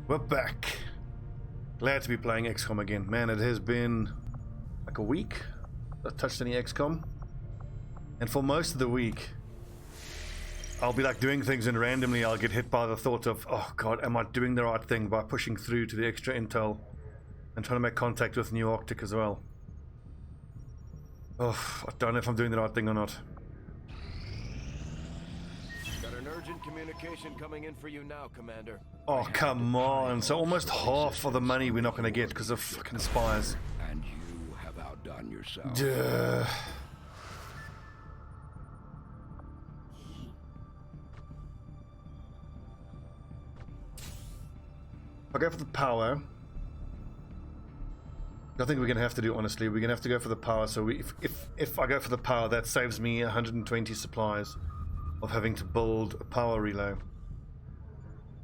We're back. Glad to be playing XCOM again. Man, it has been like a week I touched any XCOM. And for most of the week, I'll be like doing things and randomly I'll get hit by the thought of, oh god, am I doing the right thing by pushing through to the extra intel and trying to make contact with New Arctic as well. Oh, I don't know if I'm doing the right thing or not. Got an urgent communication coming in for you now, Commander. Oh, come on. So almost half of the money we're not going to get because of fucking spies. And you have outdone yourself. Duh. I'll go for the power. I think we're going to have to do, honestly, we're going to have to go for the power. So if I go for the power, that saves me 120 supplies of having to build a power relay.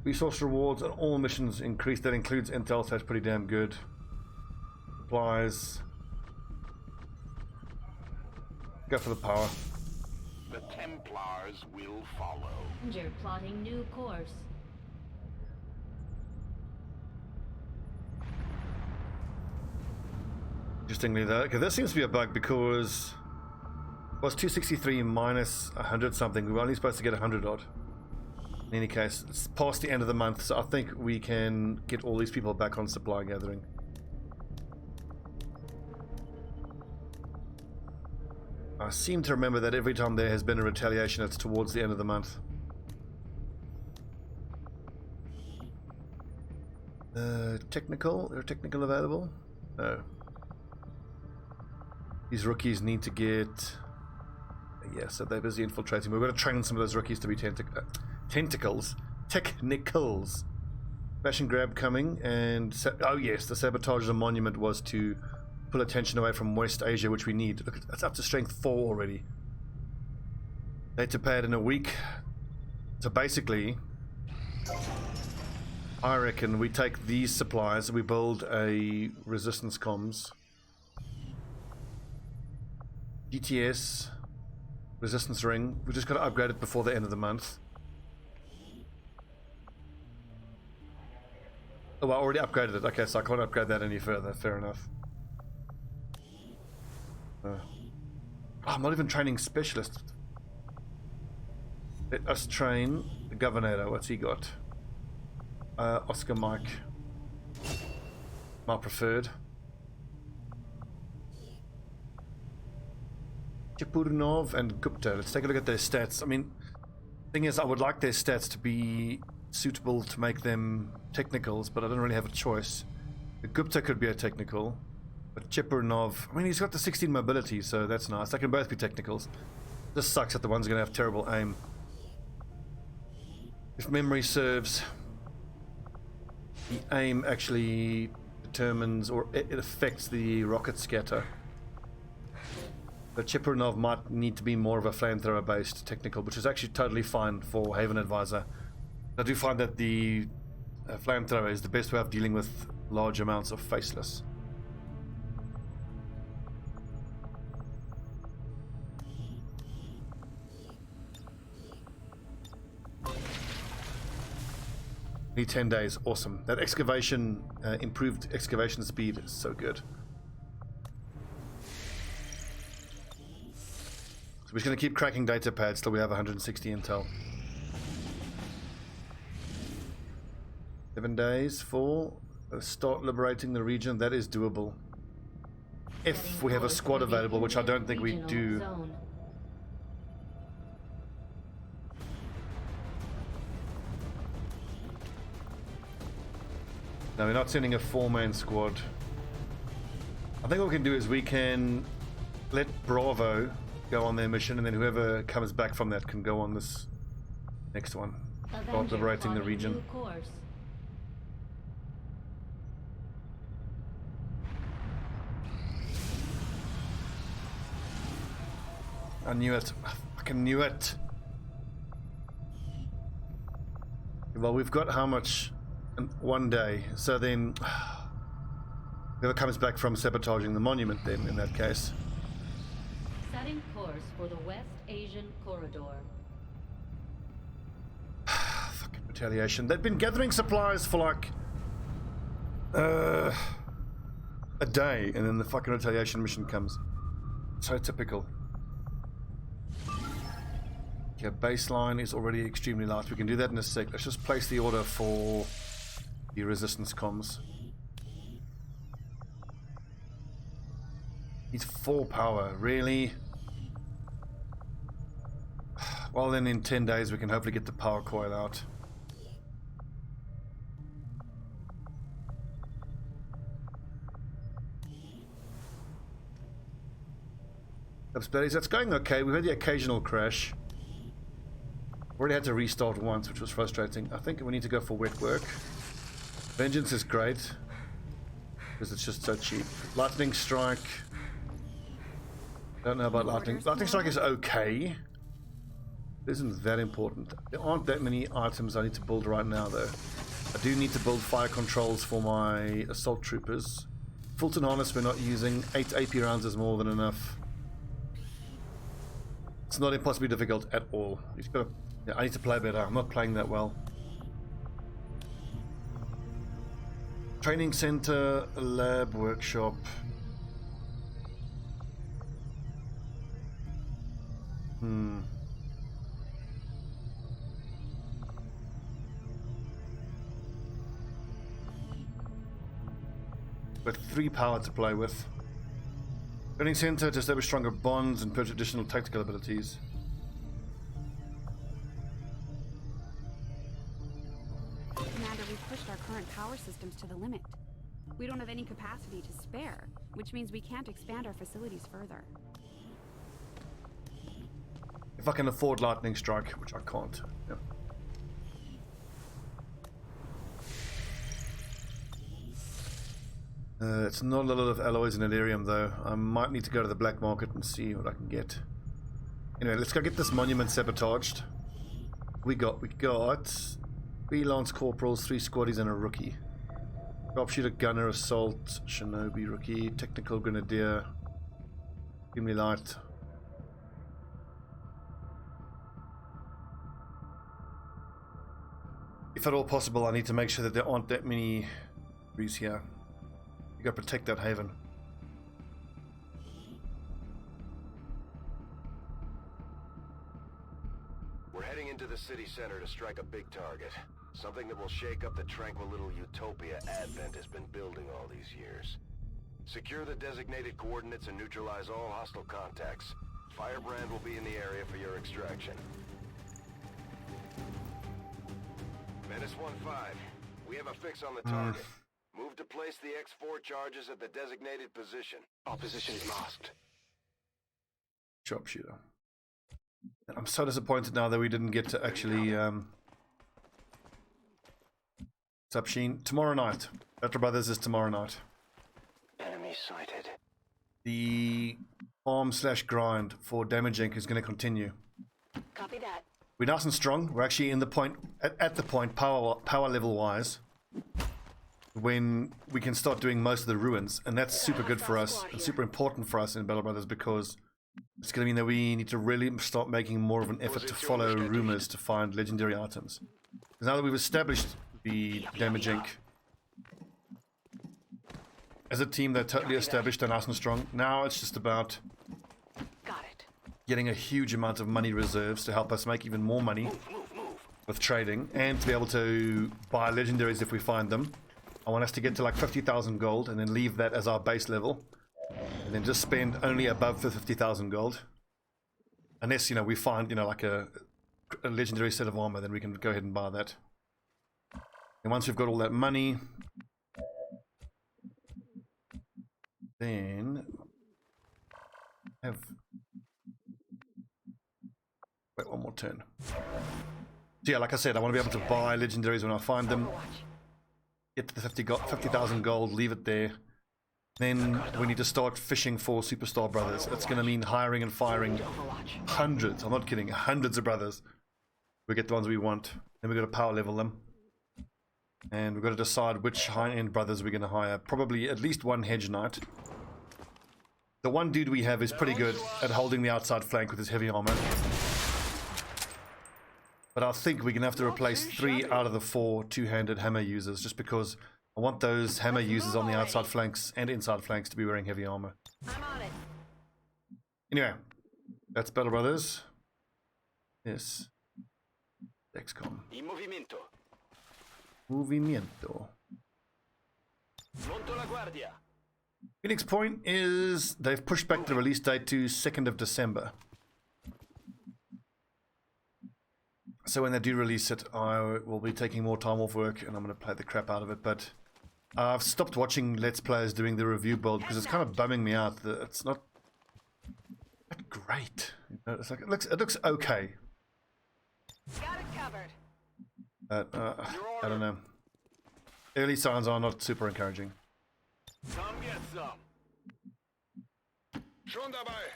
Resource rewards on all missions increase. That includes intel, so that's pretty damn good. Supplies. Go for the power. The Templars will follow. You're plotting new course. Interestingly though, okay, this seems to be a bug because it was 263 minus 100 something. We were only supposed to get 100 odd. In any case, it's past the end of the month, so I think we can get all these people back on supply gathering. I seem to remember that every time there has been a retaliation, it's towards the end of the month. Technical? Are technical available? No. These rookies need to get... Yeah, so they're busy infiltrating. We've got to train some of those rookies to be tentacles. Technicals. Bash and grab coming, and... oh yes, the sabotage of the monument was to pull attention away from West Asia, which we need. Look, that's up to strength 4 already. Data pad in a week. So basically, I reckon we take these supplies, we build a resistance comms. GTS, resistance ring. We just got to upgrade it before the end of the month. Oh, I already upgraded it. Okay, so I can't upgrade that any further. Fair enough. Oh, I'm not even training specialists. Let us train the Governor. What's he got? Oscar Mike. My preferred. Chepurnov and Gupta. Let's take a look at their stats. I mean, thing is, I would like their stats to be suitable to make them technicals, but I don't really have a choice. The Gupta could be a technical, but Chepurnov, I mean, he's got the 16 mobility, so that's nice. They can both be technicals. This sucks that the one's going to have terrible aim. If memory serves, the aim actually determines, or it affects the rocket scatter. But Chepurnov might need to be more of a flamethrower based technical, which is actually totally fine for Haven Advisor. I do find that the flamethrower is the best way of dealing with large amounts of faceless. Need 10 days, awesome. That excavation, improved excavation speed is so good. So we're just going to keep cracking data pads till we have 160 intel. 7 days for start liberating the region. That is doable. If we have a squad available, which I don't think we do. No, we're not sending a 4-man squad. I think what we can do is we can let Bravo go on their mission, and then whoever comes back from that can go on this next one. Start liberating the region. I knew it. I fucking knew it. Well, we've got how much? 1 day. So then, whoever comes back from sabotaging the monument then, in that case. Setting course for the West Asian corridor. Fucking Retaliation. They've been gathering supplies for like A day, and then the fucking retaliation mission comes. So typical. Okay, baseline is already extremely light. We can do that in a sec. Let's just place the order for the resistance comms. Needs 4 power, really? Well, then in 10 days we can hopefully get the power coil out. That's going okay. We've had the occasional crash. Already had to restart once, which was frustrating. I think we need to go for wet work. Vengeance is great because it's just so cheap. Lightning strike. Don't know about lightning. Lightning strike is okay. It isn't that important. There aren't that many items I need to build right now, though. I do need to build fire controls for my assault troopers. Fulton harness we're not using. 8 AP rounds is more than enough. It's not impossibly difficult at all. You just gotta, yeah, I need to play better. I'm not playing that well. Training center, lab, workshop. Got 3 power to play with. Training center to establish stronger bonds and purchase additional tactical abilities. Commander, we've pushed our current power systems to the limit. We don't have any capacity to spare, which means we can't expand our facilities further. If I can afford lightning strike, which I can't. Yep. It's not a lot of alloys and Elerium though. I might need to go to the black market and see what I can get. Anyway, let's go get this monument sabotaged. We got 3 lance corporals, 3 squaddies and a rookie. Sharpshooter, gunner, assault, Shinobi, rookie, technical grenadier, extremely light. If at all possible, I need to make sure that there aren't that many breeze here. You gotta protect that haven. We're heading into the city center to strike a big target. Something that will shake up the tranquil little utopia Advent has been building all these years. Secure the designated coordinates and neutralize all hostile contacts. Firebrand will be in the area for your extraction. Menace 1-5. We have a fix on the target. Move to place the X4 charges at the designated position. All positions masked. Sharpshooter. I'm so disappointed now that we didn't get to actually what's up, Sheen? Tomorrow night. Battle Brothers is tomorrow night. Enemy sighted. The farm/grind for Damage Inc. is going to continue. Copy that. We're nice and strong. We're actually in the point at the point power level wise when we can start doing most of the ruins, and that's super good for us and super important for us in Battle Brothers because it's going to mean that we need to really start making more of an effort to follow rumors to find legendary items. Because now that we've established the Damage Inc. as a team, they're totally established and nice and strong. Now it's just about getting a huge amount of money reserves to help us make even more money with trading and to be able to buy legendaries if we find them. I want us to get to like 50,000 gold and then leave that as our base level and then just spend only above the 50,000 gold. Unless, you know, we find, you know, like a legendary set of armor, then we can go ahead and buy that. And once we've got all that money, then have... Wait, one more turn. So yeah, like I said, I want to be able to buy legendaries when I find them. Get to the 50,000 gold, leave it there. Then we need to start fishing for Superstar Brothers. It's going to mean hiring and firing hundreds, I'm not kidding, hundreds of brothers. We get the ones we want. Then we've got to power level them. And we've got to decide which high-end brothers we're going to hire. Probably at least one hedge knight. The one dude we have is pretty good at holding the outside flank with his heavy armor. But I think we're going to have to replace 3 out of the 4 two-handed hammer users just because I want those hammer users on the outside flanks and inside flanks to be wearing heavy armor. I'm on it. Anyway, that's Battle Brothers. Yes. XCOM. In movimento. Movimiento. Pronto la guardia. Phoenix Point is they've pushed back the release date to 2nd of December. So when they do release it, I will be taking more time off work and I'm going to play the crap out of it. But I've stopped watching Let's Players doing the review build because it's kind of bumming me out that it's not that great. You know, it's like it looks okay. Got it covered. But I don't know. Early signs are not super encouraging. Come get some. Schon dabei.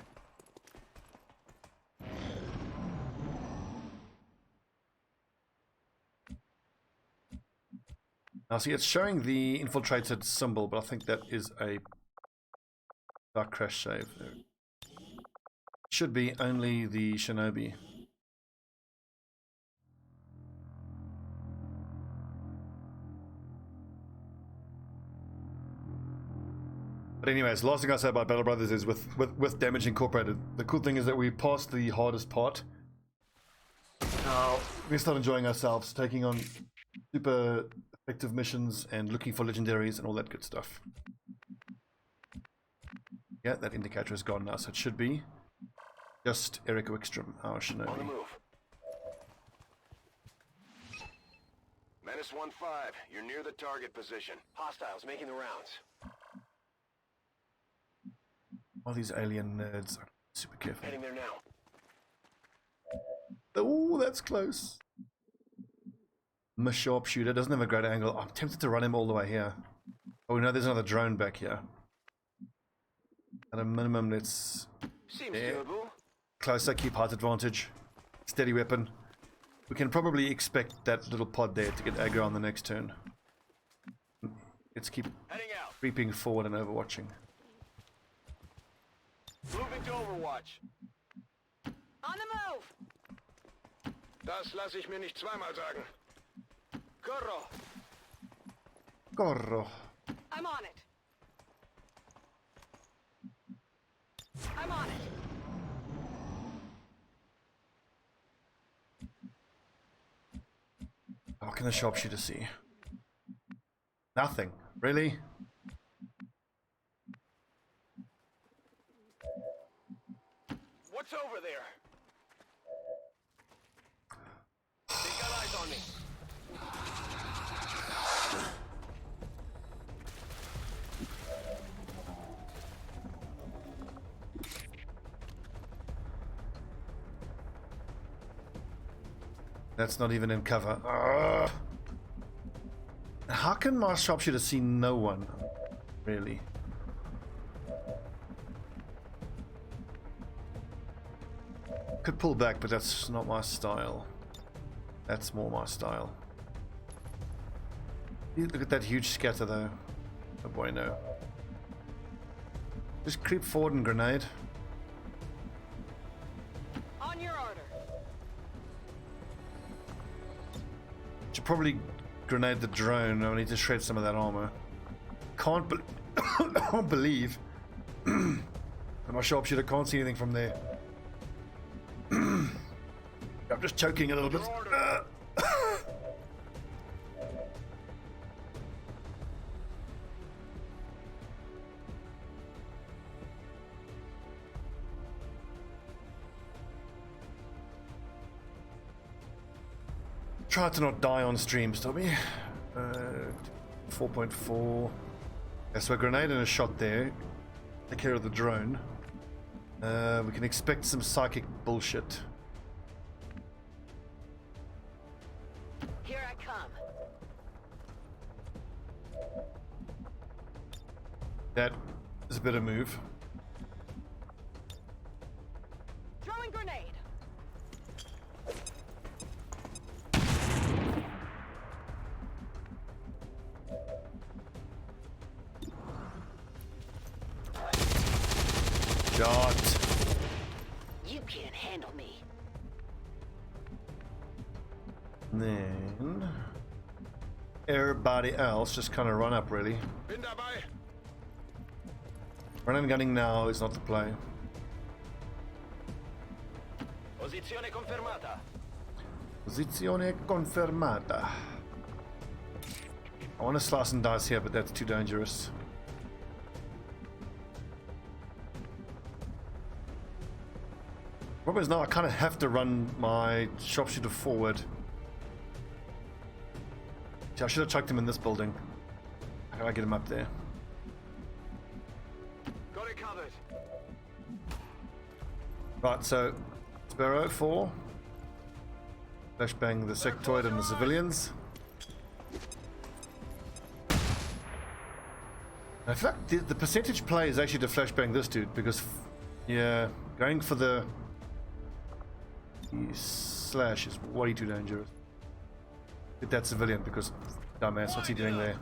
Now see, it's showing the infiltrated symbol, but I think that is a dark crash save. Should be only the Shinobi. But anyways, last thing I say about Battle Brothers is with damage incorporated, the cool thing is that we passed the hardest part. Now we start enjoying ourselves, taking on super effective missions and looking for legendaries and all that good stuff. Yeah, that indicator is gone now, so it should be just Eric Wickstrom, our On the Shinobi. move. Menace 1-5, you're near the target position. Hostiles making the rounds. All these alien nerds are super careful. Heading there now. Oh, that's close. My Sharpshooter doesn't have a great angle. I'm tempted to run him all the way here. Oh no, there's another drone back here. At a minimum, let's Seems Yeah. doable. closer, keep height advantage, steady weapon. We can probably expect that little pod there to get aggro on the next turn. Let's keep Heading out. creeping forward and overwatching. Moving to Overwatch. On the move. Das lasse ich mir nicht zweimal sagen. Corro. Corro. I'm on it. I'm on it. What can the Sharpshooter see? Nothing. Really? What's over there? They got eyes on me. That's not even in cover. Ugh. How can my Sharpshooter see no one? Really? Could pull back, but that's not my style. That's more my style. Look at that huge scatter though. Oh boy, no. Just creep forward and grenade. On your order. Should probably grenade the drone. I need to shred some of that armor. Can't believe that my Sharpshooter can't see anything from there. I'm just choking a little bit. Try to not die on stream, Stobbie. 4.4. Yeah, so a grenade and a shot there. Take care of the drone. We can expect some psychic bullshit. Here I come. That is a bit of move. Throwing grenade. Shot. You can't handle me. Then everybody else just kind of run up, really. Bin dabei. Run and gunning now is not the play. Posizione confermata. Posizione confermata. I want to slice and dice here, but that's too dangerous. Problem is now I kind of have to run my sharpshooter forward. I should have chucked him in this building. How do I get him up there? Got it covered. Right, so Sparrow 4. Flashbang the sectoid and the civilians. I feel like the percentage play is actually to flashbang this dude because, yeah, going for the slash is way too dangerous. Hit that civilian because, dumbass, what's he doing there?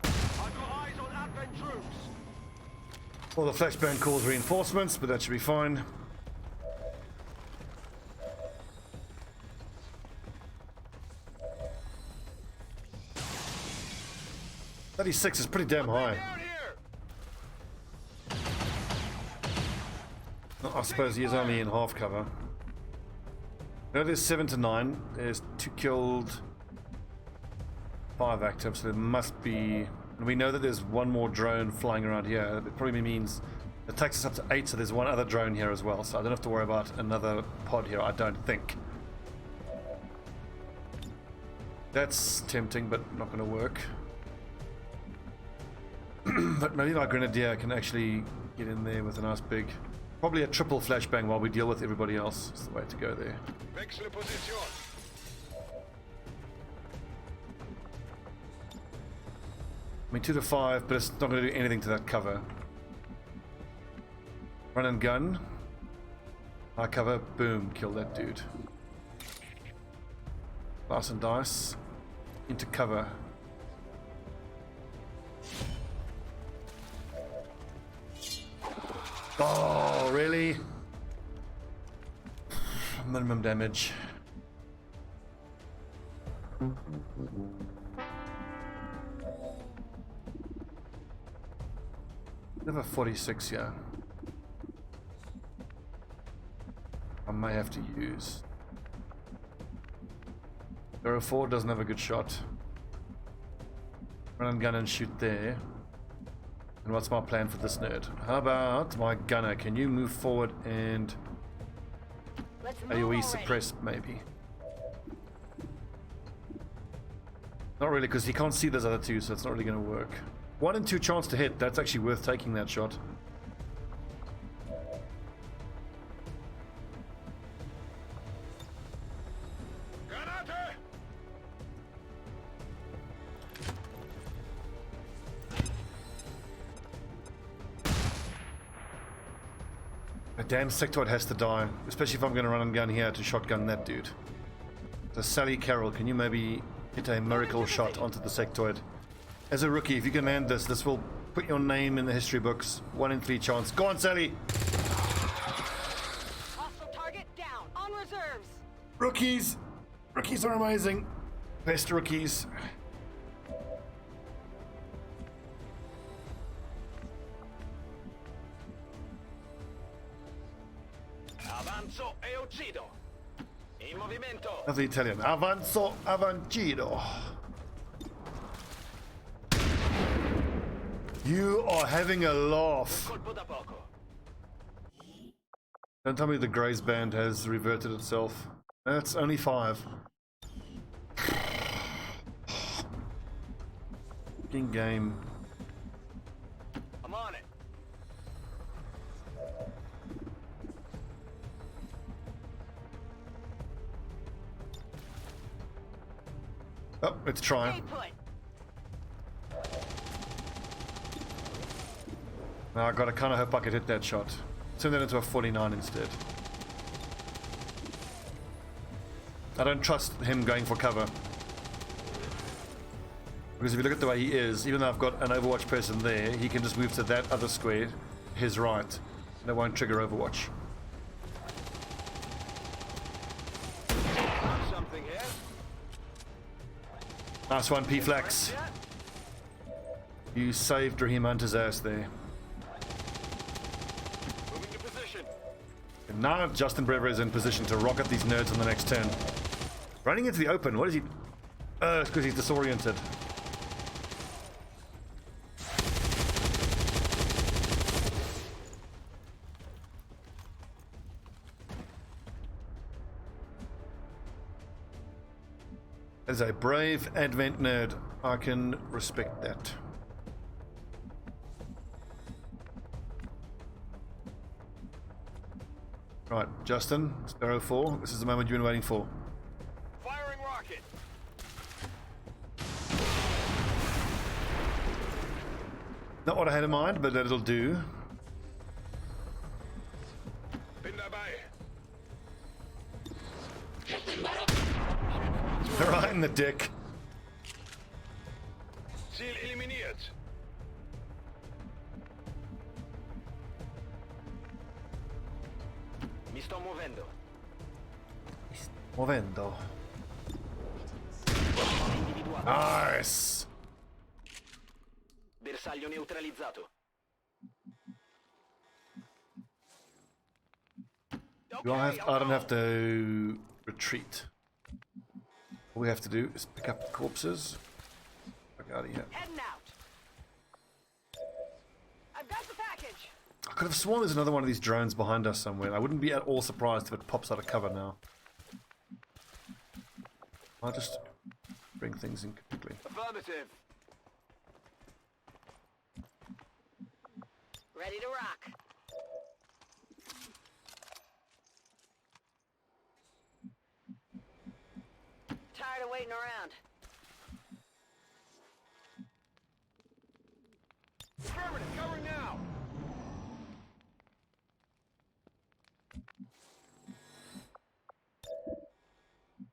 I've got eyes on advent troops. Well, the flashbang calls reinforcements, but that should be fine. .36 is pretty damn high. Down here. I suppose he is only in half cover. No, there's 7 to 9. There's 2 killed, 5 active, so there must be... And we know that there's one more drone flying around here. It probably means it takes us up to 8, so there's one other drone here as well. So I don't have to worry about another pod here, I don't think. That's tempting, but not going to work. But maybe my Grenadier can actually get in there with a nice big... Probably a triple flashbang while we deal with everybody else. It's the way to go there. Wechsle Position. I mean 2 to 5, but it's not going to do anything to that cover. Run and gun. High cover, boom, kill that dude. Slice and dice. Into cover. Oh, really? Minimum damage. Never 46, yeah. I may have to use. 04 doesn't have a good shot. Run and gun and shoot there. And what's my plan for this nerd? How about my gunner? Can you move forward and AoE suppress maybe? Not really, because he can't see those other two, so it's not really going to work. 1 in 2 chance to hit. That's actually worth taking that shot. Granate! A damn sectoid has to die, especially if I'm going to run and gun here to shotgun that dude. So Sally Carroll, can you maybe hit a miracle shot onto the sectoid? As a rookie, if you can land this, this will put your name in the history books. 1 in 3 chance. Go on, Sally! Hostile target down. On reserves. Rookies! Rookies are amazing. Best rookies. Avanzo e uccido. In movimento. That's the Italian. Avanzo, avancido. You are having a laugh. Colpo da poco. Don't tell me the Grays band has reverted itself. That's only 5. Fucking game. I'm on it. Oh, let's try. Stay put. Now I gotta kind of hope I could hit that shot. Turn that into a 49 instead. I don't trust him going for cover. Because if you look at the way he is, even though I've got an Overwatch person there, he can just move to that other square, his right, and it won't trigger Overwatch. Got something here. Nice one, P-Flex. You saved Raheem Hunter's ass there. Moving to position. And now Justin Brever is in position to rocket these nerds on the next turn. Running into the open, what is he? It's because he's disoriented. As a brave Advent nerd, I can respect that. Right, Justin, Sparrow 4, this is the moment you've been waiting for. Firing rocket. Not what I had in mind, but it'll do. Bin dabei. Right in the dick. Ziel eliminiert. Mi sto muovendo. Movendo. Individuato. Nice. Bersaglio neutralizzato. I don't have to retreat. All we have to do is pick up the corpses. Fuck out of here. Heading out. I've got the package. I could have sworn there's another one of these drones behind us somewhere. I wouldn't be at all surprised if it pops out of cover now. I'll just bring things in quickly. Affirmative. Ready to rock. Tired of waiting around. Affirmative. Covering now.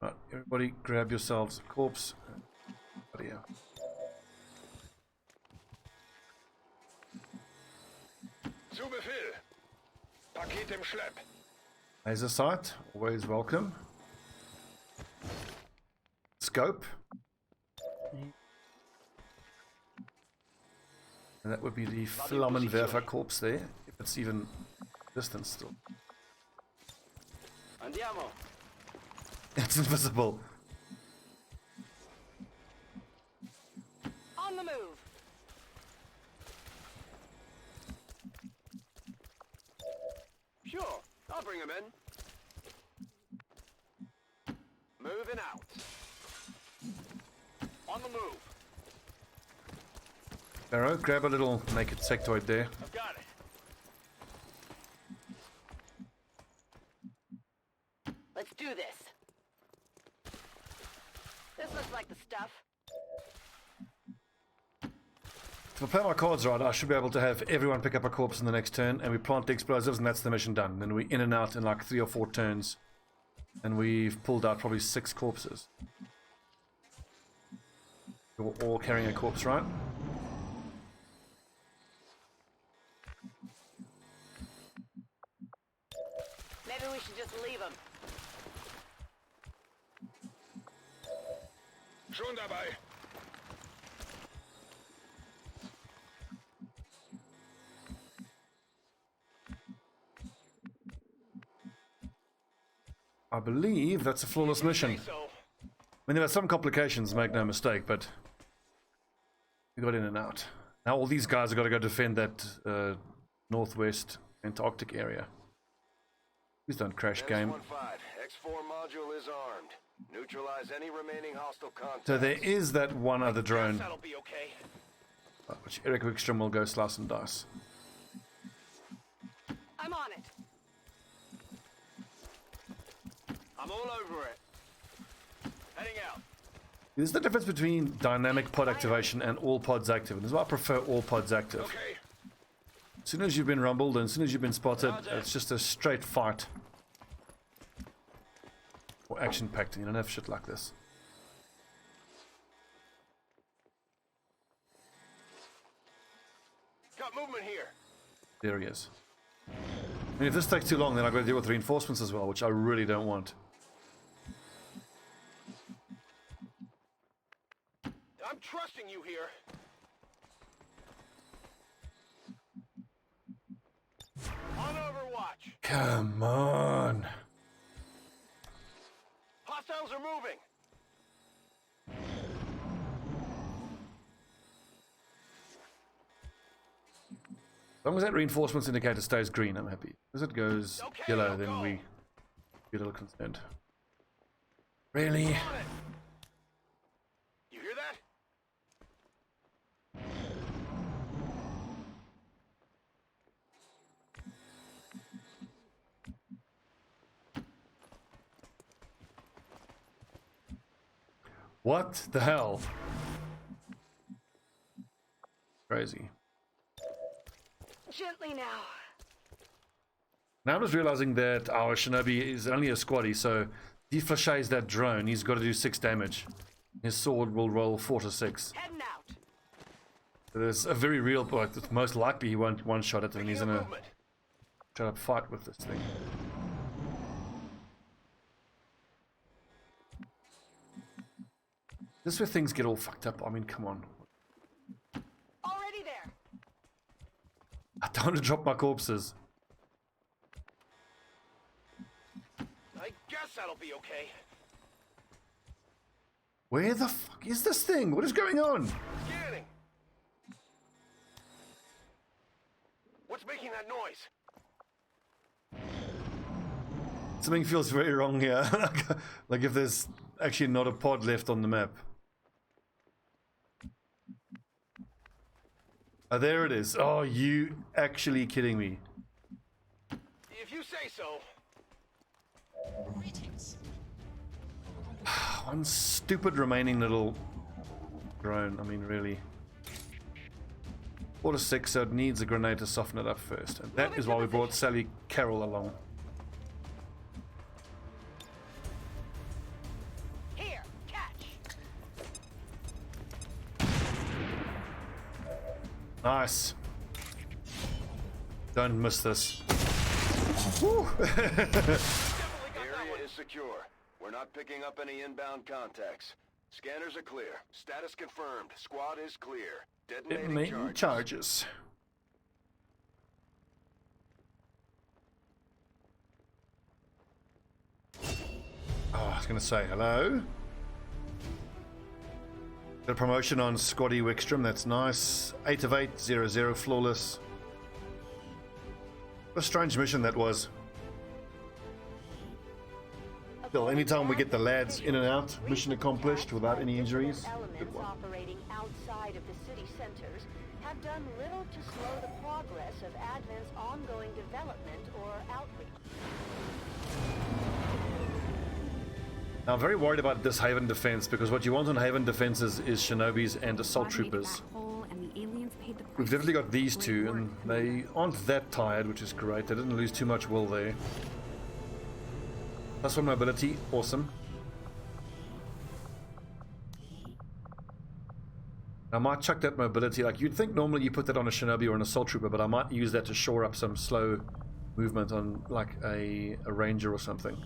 Right, everybody grab yourselves a corpse. Over here. Zu Befehl. Paket im Schlepp. Laser sight, always welcome. Scope. And that would be the Flammenwerfer corpse there, if it's even distant still. Andiamo. It's invisible. On the move. Sure. I'll bring him in. Moving out. On the move. Arrow, grab a little naked sectoid there. I've got it. Let's do this. This looks like the stuff. If I play my cards right, I should be able to have everyone pick up a corpse in the next turn, and we plant the explosives, and that's the mission done. Then we in and out in like 3 or 4 turns, and we've pulled out probably 6 corpses. We're all carrying a corpse, right? Maybe we should just leave them. Schon dabei. I believe that's a flawless mission. So. I mean, there were some complications, make no mistake, but we got in and out. Now all these guys have got to go defend that northwest Antarctic area. Please don't crash, game. S15, X4 module is armed. Neutralize any remaining hostile contacts. So there is that one other drone, That'll be okay. which Eric Wickstrom will go slice and dice. I'm on it. I'm all over it. Heading out. There's the difference between dynamic pod activation and all pods active. And this is why I prefer all pods active. Okay. As soon as you've been rumbled and as soon as you've been spotted, it's just a straight fight. Or action-packed, you don't have shit like this. Got movement here. There he is. I mean, if this takes too long, then I've got to deal with reinforcements as well, which I really don't want. I'm trusting you here. On Overwatch. Come on. Hostiles are moving. As long as that reinforcements indicator stays green, I'm happy. As it goes yellow, then we get a little concerned. Really? On it. You hear that? What the hell? Crazy. Gently now. Now I'm just realizing that our Shinobi is only a squaddy, so deflashes that drone, he's got to do 6 damage. His sword will roll 4 to 6. Heading out. There's a very real point. It's most likely he won't one-shot it and he's Making gonna a movement. try to fight with this thing. This is where things get all fucked up. I mean, come on. Already there. I don't want to drop my corpses. I guess that'll be okay. Where the fuck is this thing? What is going on? Scanning. What's making that noise? Something feels very wrong here. Like if there's actually not a pod left on the map. Oh, there it is. Oh, you actually kidding me? If you say so. One stupid remaining little drone. I mean, really. 4 to 6, so it needs a grenade to soften it up first. And that is why we brought Sally Carroll along. Here, catch. Nice. Don't miss this. Woo. Definitely got that Area one. is secure. We're not picking up any inbound contacts. Scanners are clear. Status confirmed. Squad is clear. Detonating Detonating charges. charges. Oh, I was going to say hello. Got a promotion on Squaddy Wickstrom. That's nice. 8 of 8, 0-0, flawless. What a strange mission that was. Still, anytime we get the lads in and out, mission accomplished without any injuries. Good Elements one. operating outside of the city centers have done little to slow the progress of Advent's ongoing development or outreach. Now, I'm very worried about this Haven defense because what you want on Haven defenses is Shinobis and Assault Automated Troopers. that hole, and the aliens paid the price. We've definitely got these Great two, work. and they aren't that tired, which is great. They didn't lose too much will there. Plus 1 mobility, awesome. I might chuck that mobility. Like you'd think normally you put that on a Shinobi or an Assault Trooper, but I might use that to shore up some slow movement on like a Ranger or something.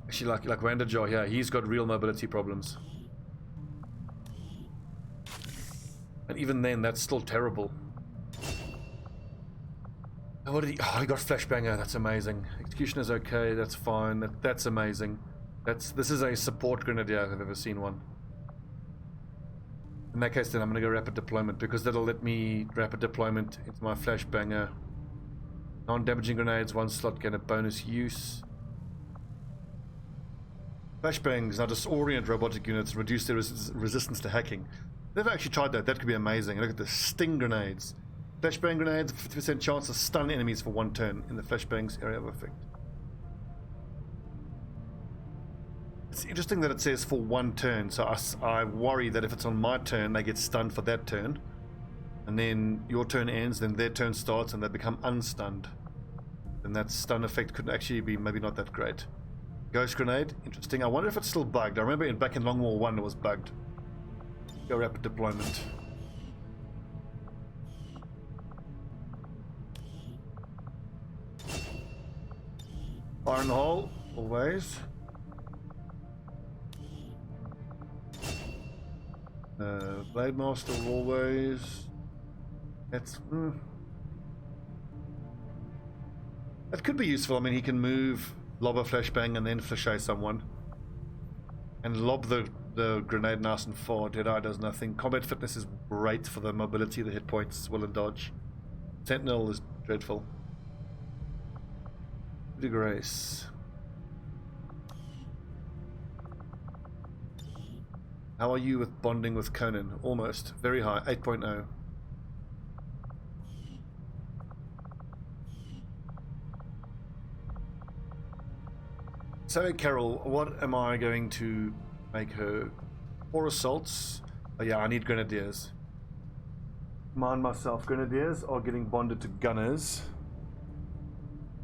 Actually, like Randajar here, he's got real mobility problems. And even then, that's still terrible. Oh, what did he? Oh, he got Flashbanger. That's amazing. Executioner's okay. That's fine. That's amazing. This is a support Grenadier if I've ever seen one. In that case, then I'm going to go rapid deployment because that'll let me rapid deployment into my Flashbanger. Non-damaging grenades, 1 slot, get a bonus use. Flashbangs now disorient robotic units, reduce their resistance to hacking. They've actually tried that. That could be amazing. Look at the sting grenades. Flashbang grenades, 50% chance to stun enemies for 1 turn in the flashbang's area of effect. It's interesting that it says for 1 turn, so I worry that if it's on my turn, they get stunned for that turn. And then your turn ends, then their turn starts, and they become unstunned. And that stun effect could actually be maybe not that great. Ghost grenade, interesting. I wonder if it's still bugged. I remember back in Long War 1 it was bugged. Go rapid deployment. Fire in the hole, always. Blade Master always. That's that could be useful. I mean, he can move, lob a flashbang, and then flashay someone, and lob the grenade nice and far. Deadeye does nothing. Combat fitness is great for the mobility, the hit points, will and dodge. Sentinel is dreadful. De Grace. How are you with bonding with Conan? Almost. Very high. 8.0. So, Carol, what am I going to make her? 4 assaults. Oh yeah, I need Grenadiers. Mind myself, Grenadiers are getting bonded to Gunners.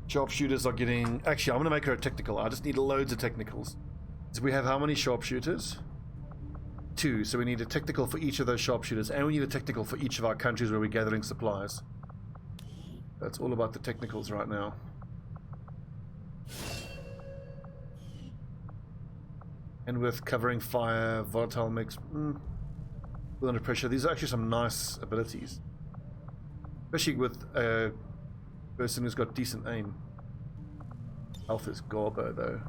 Sharpshooters are getting... Actually, I'm going to make her a technical. I just need loads of technicals. So we have how many Sharpshooters? 2. So we need a technical for each of those Sharpshooters. And we need a technical for each of our countries where we're gathering supplies. That's all about the technicals right now. And with covering fire, volatile mix... under pressure. These are actually some nice abilities. Especially with a person who's got decent aim. Health is Garbo though.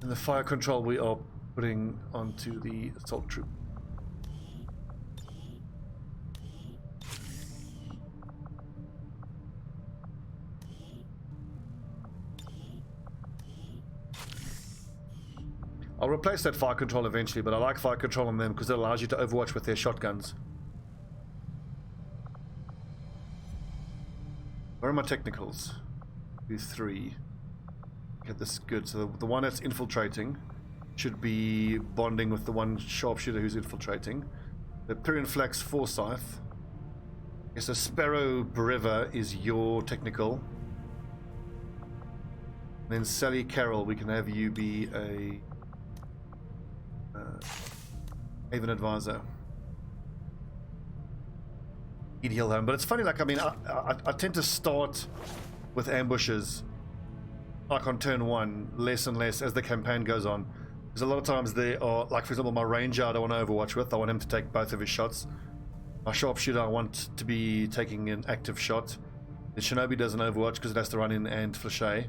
And the fire control we are putting onto the assault troop. I'll replace that fire control eventually, but I like fire control on them because it allows you to overwatch with their shotguns. Where are my technicals? 2, 3. Get this good. So the one that's infiltrating should be bonding with the one sharpshooter who's infiltrating. The Pyrian Flax Forsyth. Yes, so Sparrow Breva is your technical. Then Sally Carroll, we can have you be a Haven Advisor. He'd heal home, but it's funny, like, I mean, I tend to start with ambushes like on turn 1 less and less as the campaign goes on, because a lot of times they are, like, for example, my ranger I don't want to overwatch with. I want him to take both of his shots. My sharpshooter I want to be taking an active shot. The Shinobi doesn't overwatch because it has to run in and flashay.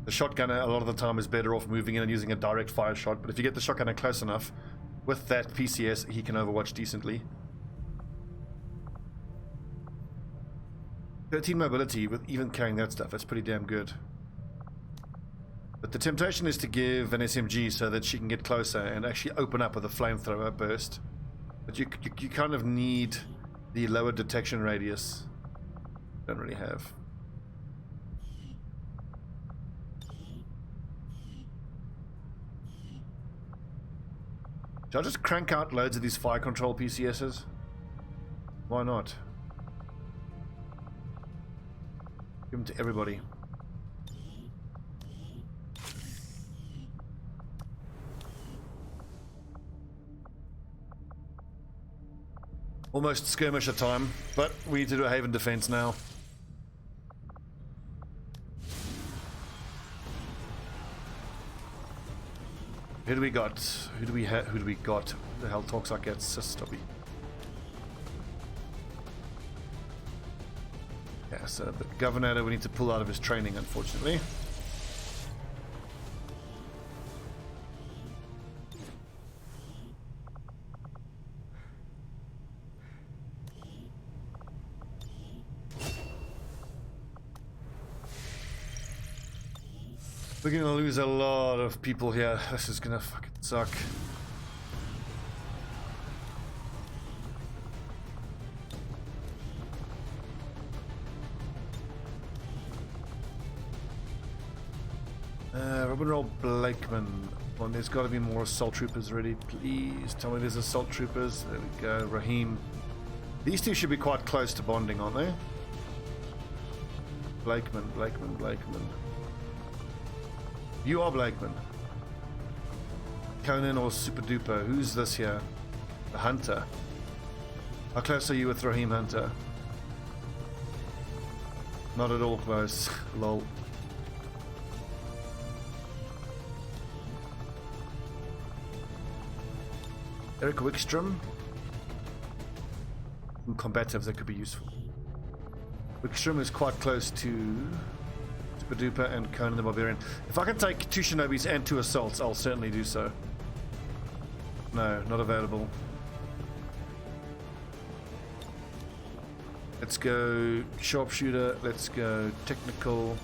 The shotgunner a lot of the time is better off moving in and using a direct fire shot, but if you get the shotgunner close enough with that PCS, he can overwatch decently. 13 mobility with even carrying that stuff, that's pretty damn good. But the temptation is to give an SMG so that she can get closer and actually open up with a flamethrower burst. But you kind of need the lower detection radius. Don't really have. Should I just crank out loads of these fire control PCSs? Why not? Give them to everybody. Almost skirmisher time, but we need to do a Haven defense now. Who do we got? Who do we got? Who the hell talks like that? Stobbie. Yeah, so the Governor we need to pull out of his training, unfortunately. We're gonna lose a lot of people here. This is gonna fucking suck. Robin Roll Blakeman. Well, there's got to be more assault troopers ready. Please tell me there's assault troopers. There we go. Raheem. These two should be quite close to bonding, aren't they? Blakeman. You are Blakeman. Conan or Super Duper? Who's this here? The Hunter. How close are you with Raheem Hunter? Not at all close. Lol. Eric Wickstrom. Some combatives that could be useful. Wickstrom is quite close to Super and Conan the Barbarian. If I can take 2 Shinobis and 2 assaults, I'll certainly do so. No, not available. Let's go Sharpshooter. Let's go Technical.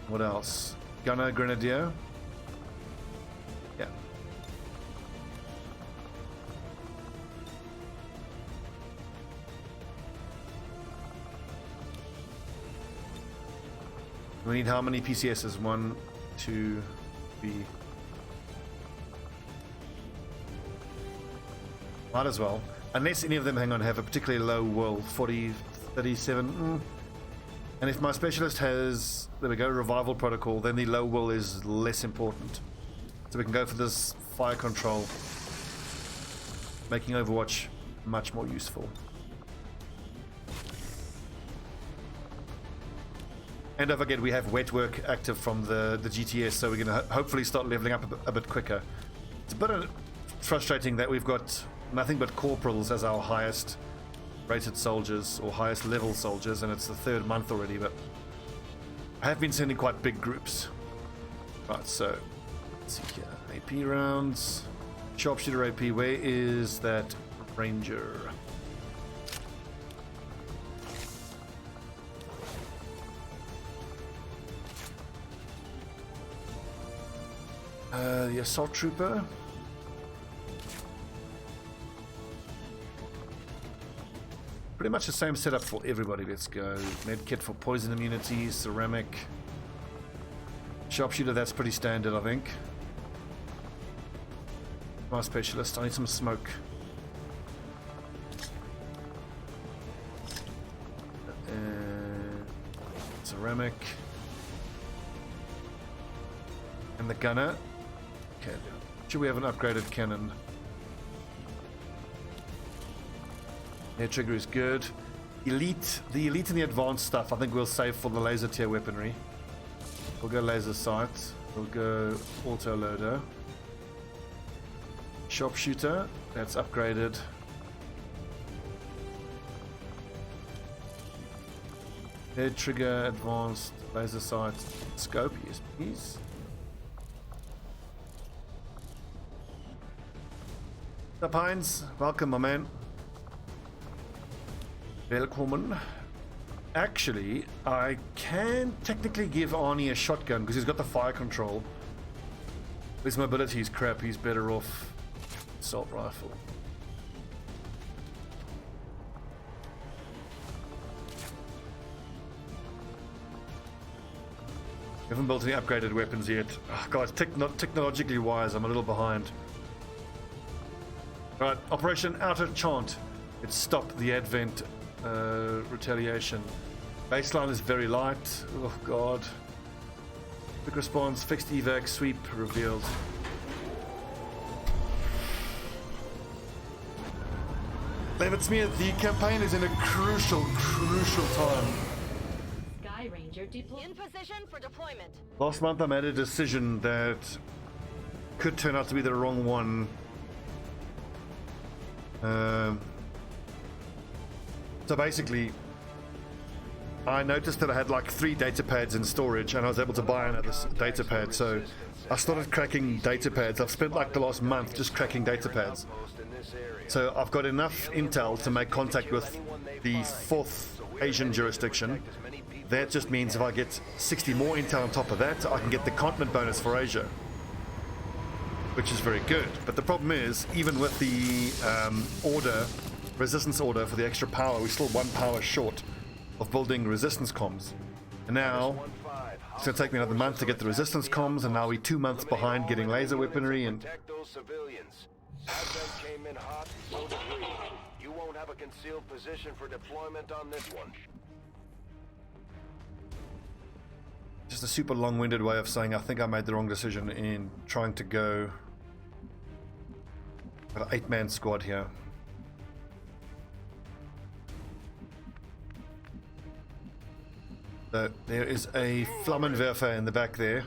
What else? Gunner, Grenadier. Yeah. We need how many PCSs? 1, 2, 3. Might as well. Unless any of them, hang on, have a particularly low will. 40, 37. And if my specialist has, there we go, revival protocol, then the low will is less important. So we can go for this fire control, making Overwatch much more useful. And don't forget, we have wet work active from the GTS, so we're going to hopefully start leveling up a bit quicker. It's a bit frustrating that we've got nothing but corporals as our highest rated soldiers or highest level soldiers, and it's the 3rd month already, but I have been sending quite big groups. Right, so let's see here. AP rounds. Sharpshooter AP, where is that ranger? The assault trooper. Pretty much the same setup for everybody. Let's go. Medkit for poison immunity, ceramic. Sharpshooter, that's pretty standard, I think. My specialist, I need some smoke. Ceramic. And the gunner. Okay. Should we have an upgraded cannon? Air trigger is good. Elite, the elite and the advanced stuff, I think we'll save for the laser tier weaponry. We'll go laser sight. We'll go auto loader. Sharpshooter, that's upgraded. Air trigger, advanced, laser sight, scope, yes please. What's up, Heinz? Welcome, my man. Welcome. Actually, I can technically give Arnie a shotgun because he's got the fire control. His mobility is crap. He's better off assault rifle. Haven't built any upgraded weapons yet. Oh, guys, technologically wise, I'm a little behind. Right, Operation Outer Chant. Let's stop the advent. Retaliation. Baseline is very light. Oh god. Quick response, fixed evac, sweep revealed. Levitzmere, the campaign is in a crucial time. Sky Ranger deployed. In position for deployment. Last month I made a decision that could turn out to be the wrong one. So basically, I noticed that I had like 3 data pads in storage and I was able to buy another data pad. So I started cracking data pads. I've spent like the last month just cracking data pads. So I've got enough intel to make contact with the 4th Asian jurisdiction. That just means if I get 60 more intel on top of that, I can get the continent bonus for Asia, which is very good. But the problem is, even with the resistance order for the extra power, we're still 1 power short of building resistance comms. And now it's going to take me another month to get the resistance comms, and now we're 2 months behind getting laser weaponry. And Advent came in hot, so did we. You won't have a concealed position for deployment on this one. just a super long-winded way of saying I think I made the wrong decision in trying to go an 8-man squad here. So there is a Flammenwerfer in the back there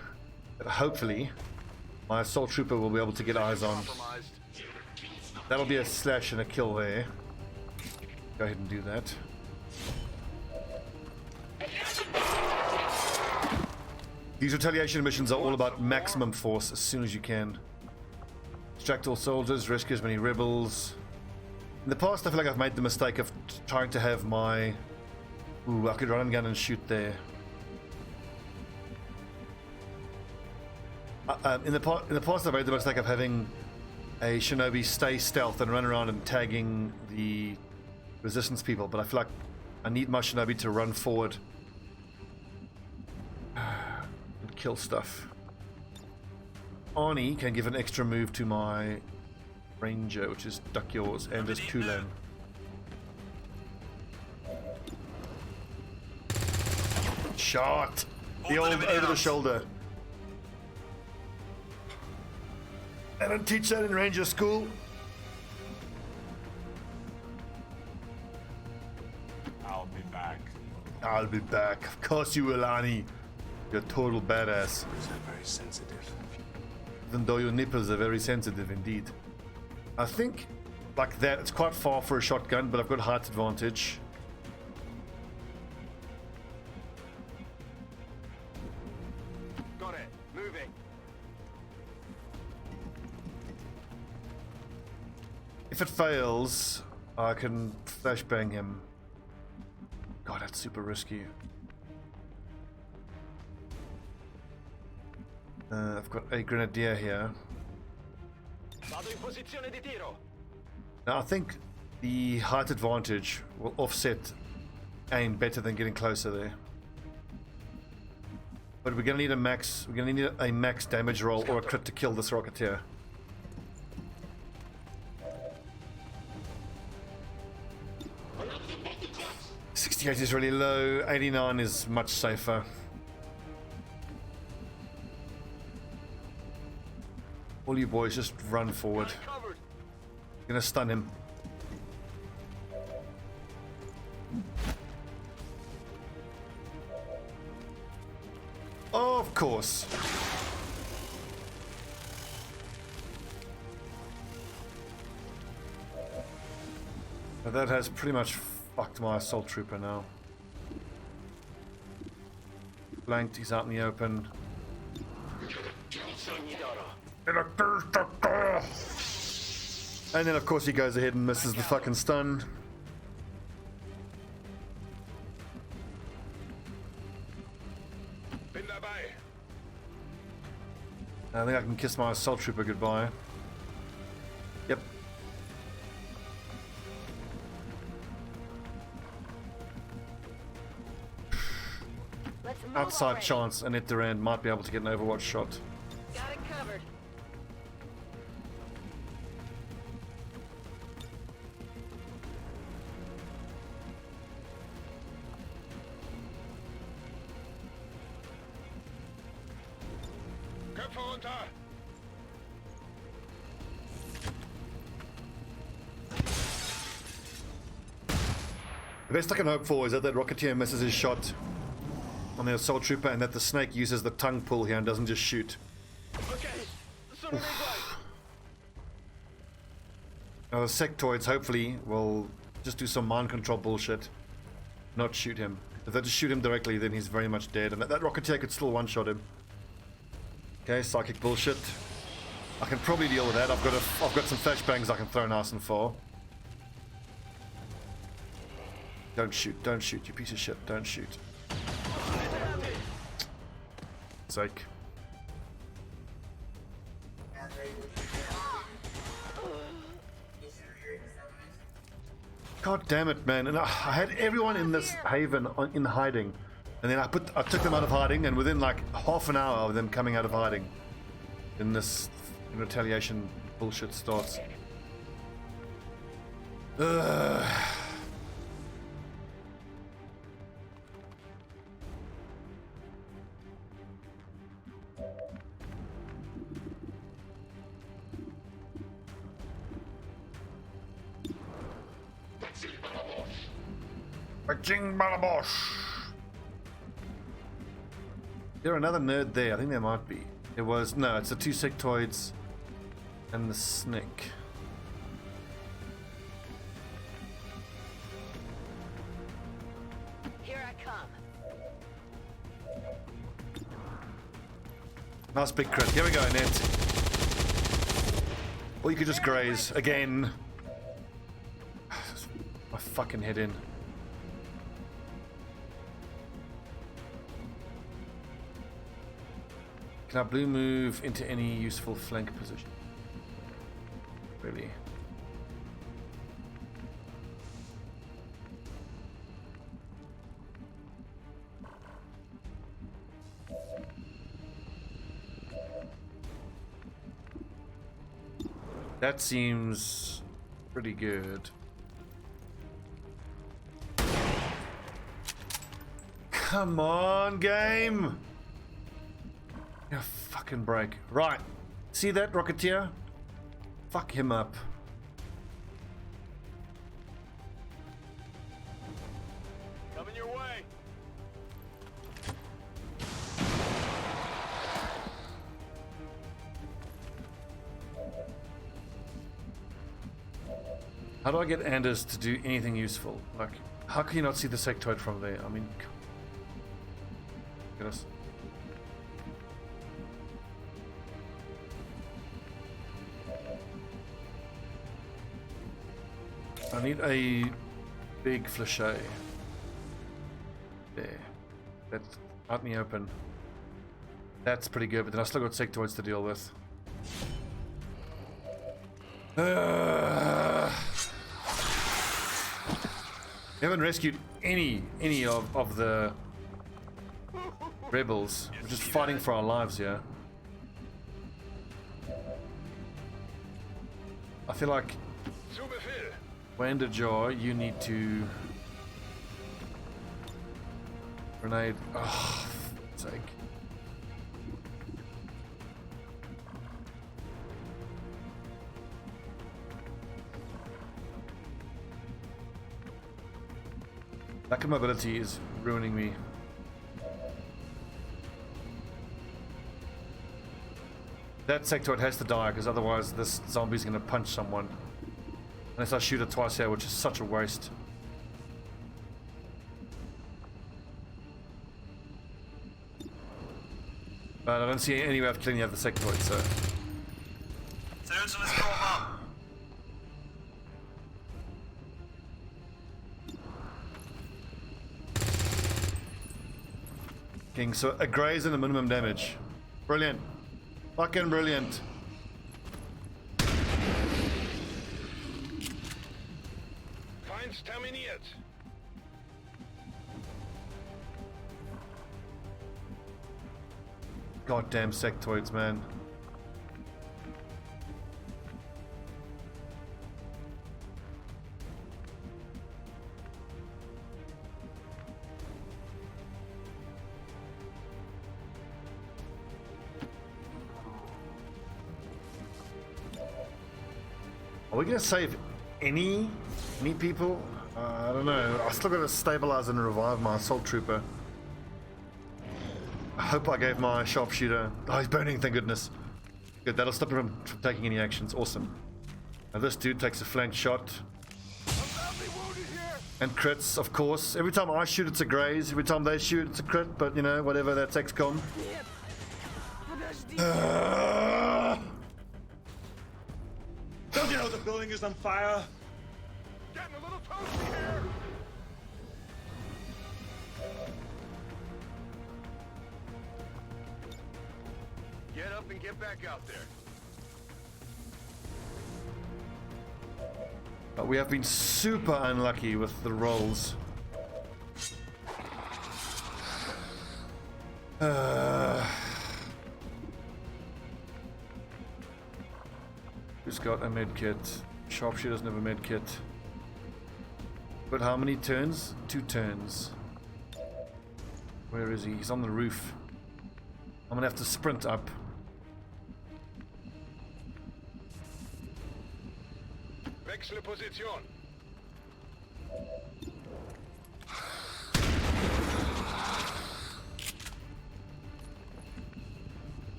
that hopefully my assault trooper will be able to get eyes on. That'll be a slash and a kill there. Go ahead and do that. These retaliation missions are all about maximum force as soon as you can. Distract all soldiers, rescue as many rebels. In the past, I feel like I've made the mistake of trying to have my... Ooh, I could run and gun and shoot there. In the past, I've made the mistake of having a Shinobi stay stealth and run around and tagging the resistance people, but I feel like I need my Shinobi to run forward and kill stuff. Arnie can give an extra move to my Ranger, which is Duck Yours, and his Kulan. Shot! The old over the shoulder. I don't teach that in Ranger school. I'll be back. I'll be back. Of course you will, Arnie. You're a total badass. They're very sensitive. Even though your nipples are very sensitive indeed. I think, like that, it's quite far for a shotgun, but I've got height advantage. Got it. Moving. If it fails, I can flashbang him. God, that's super risky. I've got a Grenadier here. Vado in posizione di tiro. Now, I think the height advantage will offset aim better than getting closer there. But we're gonna need a max. We're gonna need a max damage roll or a crit to kill this Rocketeer. .68 is really low. 89 is much safer. All you boys just run forward. Gonna stun him. Of course. But that has pretty much fucked my assault trooper now. Blanked, he's out in the open. And then of course he goes ahead and misses the fucking stun. Bin dabei. I think I can kiss my assault trooper goodbye. Yep. Let's move Outside already. chance Annette Durand might be able to get an Overwatch shot. Got it covered. Köpfe runter. The best I can hope for is that Rocketeer misses his shot on the assault trooper and that the snake uses the tongue pull here and doesn't just shoot. Okay. Sono nei guai. Now the sectoids hopefully will just do some mind control bullshit. Not shoot him. If they just shoot him directly, then he's very much dead. And that Rocketeer could still one-shot him. Okay, psychic bullshit. I can probably deal with that. I've got some flashbangs I can throw nice and far. Don't shoot, you piece of shit. Don't shoot. Sake. God damn it, man! And I had everyone in this haven in hiding, and then I took them out of hiding, and within like half an hour of them coming out of hiding, in this retaliation bullshit starts. Ugh. Jing Balabosh. Is there another nerd there? I think there might be. It was, no, it's the 2 sectoids and the snick. Here I come. Nice big crit. Here we go, Net. Or you could just graze again. My fucking head in. Can our blue move into any useful flank position? Really? That seems pretty good. Come on, game! Yeah, fucking break. Right. See that, Rocketeer? Fuck him up. Coming your way. How do I get Anders to do anything useful? Like, how can you not see the sectoid from there? I mean, look at us. I need a big flèche. There. That's out in the open. That's pretty good, but then I still got sectoids to deal with. We haven't rescued any of the rebels. We're just fighting for our lives here. I feel like Wanderjaw, you need to grenade. Oh, for sake. Lack of mobility is ruining me. That sectoid has to die, because otherwise this zombie's going to punch someone. Unless I shoot it twice here, which is such a waste. But I don't see any way of cleaning out the sectoid, so... King, so a graze and a minimum damage. Brilliant. Fucking brilliant. Terminiert. Goddamn sectoids, man. Are we gonna save any people? I don't know. I still gotta stabilize and revive my assault trooper. I hope I gave my sharpshooter. Oh, he's burning, thank goodness. Good, that'll stop him from taking any actions. Awesome. Now this dude takes a flank shot. And crits, of course. Every time I shoot, it's a graze. Every time they shoot, it's a crit. But you know, whatever, that's XCOM. Don't you know the building is on fire? Getting a little toasty here. Get up and get back out there. But we have been super unlucky with the rolls. Who's got a med kit? Sharpshooter doesn't have a med kit. But how many turns? 2 turns. Where is he? He's on the roof. I'm gonna have to sprint up. Wechsle Position.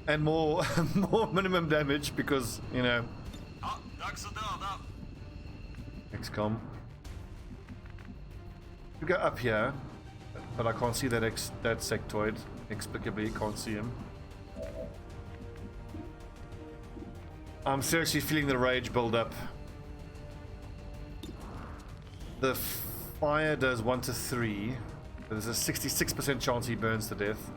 And more more minimum damage because, you know, Ja, dags att döda. XCOM. We go up here, but I can't see that sectoid. Inexplicably, can't see him. I'm seriously feeling the rage build up. The fire does 1 to 3. There's a 66% chance he burns to death.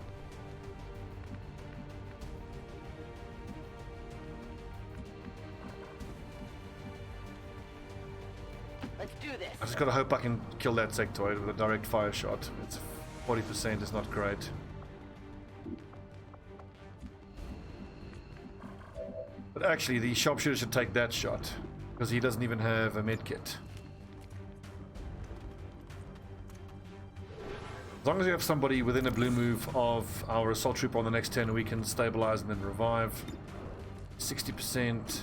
Let's do this. I just gotta hope I can kill that sectoid with a direct fire shot. It's 40% is not great. But actually, the sharpshooter should take that shot because he doesn't even have a medkit. As long as we have somebody within a blue move of our assault trooper on the next turn, we can stabilize and then revive. 60%,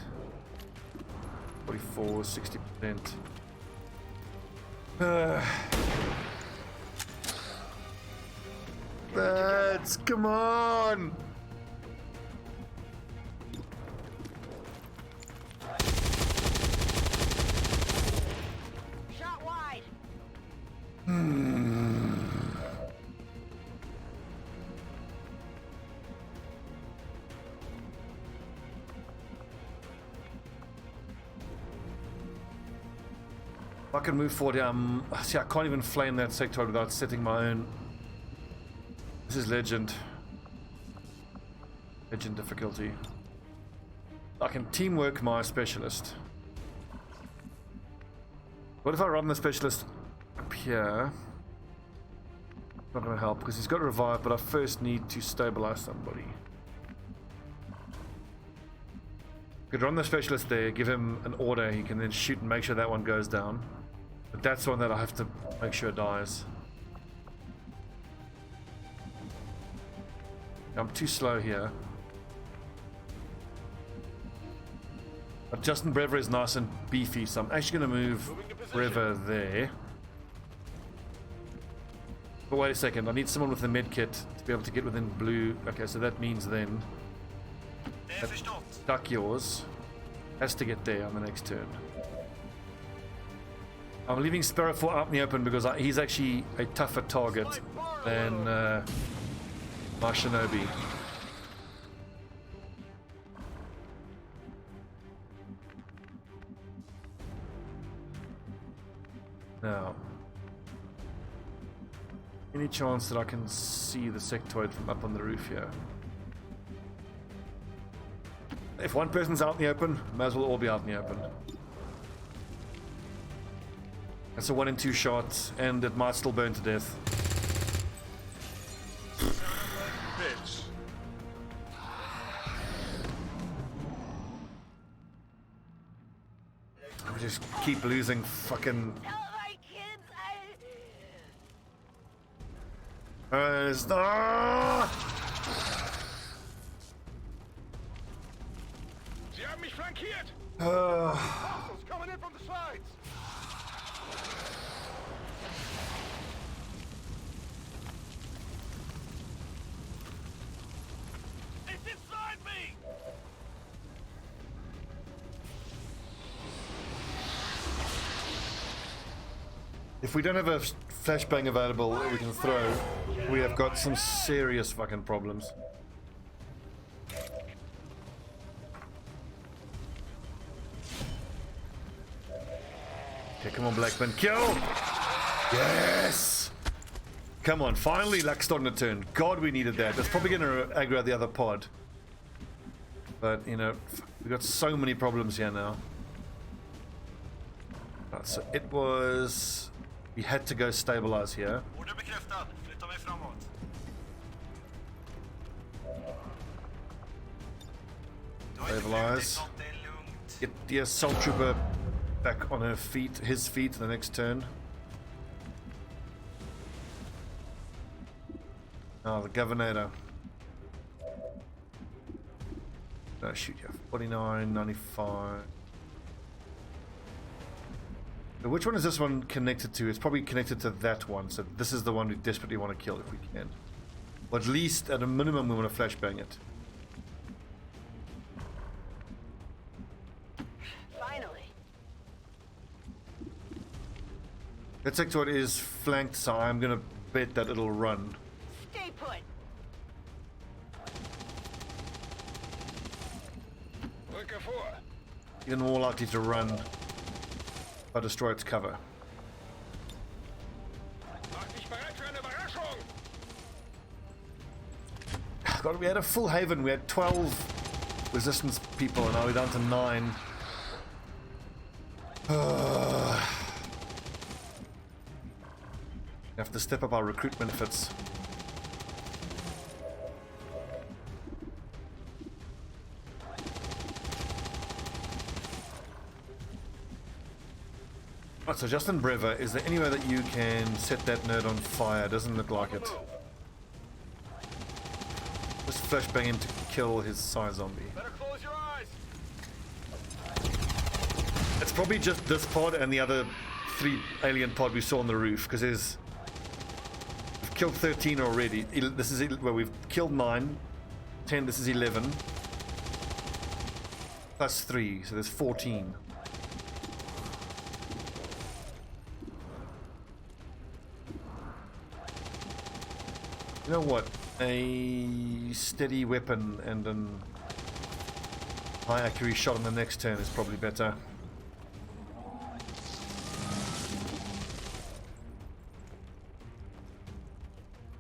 44, 60%. Come on! Shot wide. If I can move forward here, see, I can't even flame that sectoid without setting my own. This is legend. Legend difficulty. I can teamwork my specialist. What if I run the specialist up here? Not going to help because he's got to revive, but I first need to stabilize somebody. Could run the specialist there, give him an order, he can then shoot and make sure that one goes down. But that's the one that I have to make sure dies. I'm too slow here. But Justin Brever is nice and beefy, so I'm actually going to move Brever there. But wait a second, I need someone with a medkit to be able to get within blue. Okay, so that means then that duck yours has to get there on the next turn. I'm leaving Sparrow 4 out in the open because he's actually a tougher target than my Shinobi. Now, any chance that I can see the sectoid from up on the roof here? If one person's out in the open, might as well all be out in the open. That's a 1 in 2 shot, and it might still burn to death. Bitch. We just keep losing fucking. Tell my kids Sie haben mich flankiert! Hostiles coming in from the sides! It's inside me! If we don't have a flashbang available that we can throw, we have got some serious fucking problems. Okay, come on, Blackman, kill! Yes! Come on, finally luck's starting to turn. God, we needed that. That's probably going to aggro the other pod. But, you know, we've got so many problems here now. Right, so it was... We had to go stabilize here. Order bekräftad. Flytta mig framåt. Stabilize. Det är lugnt. Get the assault trooper back on her feet, his feet, the next turn. Oh, the governor. No, shoot you. 49, 95. So which one is this one connected to? It's probably connected to that one. So this is the one we desperately want to kill if we can. Or at least, at a minimum, we want to flashbang it. That sectoid is flanked, so I'm gonna bet that it'll run. Stay put. Rücke vor. Even more likely to run if I destroy its cover. Mach dich bereit für eine Überraschung. God, we had a full haven. We had 12 resistance people, and now we're down to 9. We have to step up our recruitment efforts. Right, so Justin Brever, is there any way that you can set that nerd on fire? Doesn't look like it. Just flashbang him to kill his psi zombie. Better close your eyes. It's probably just this pod and the other 3 alien pod we saw on the roof, because we've killed 13 already. This is where we've killed 9, 10. This is 11 plus 3, so there's 14. You know what? A steady weapon and an high accuracy shot on the next turn is probably better.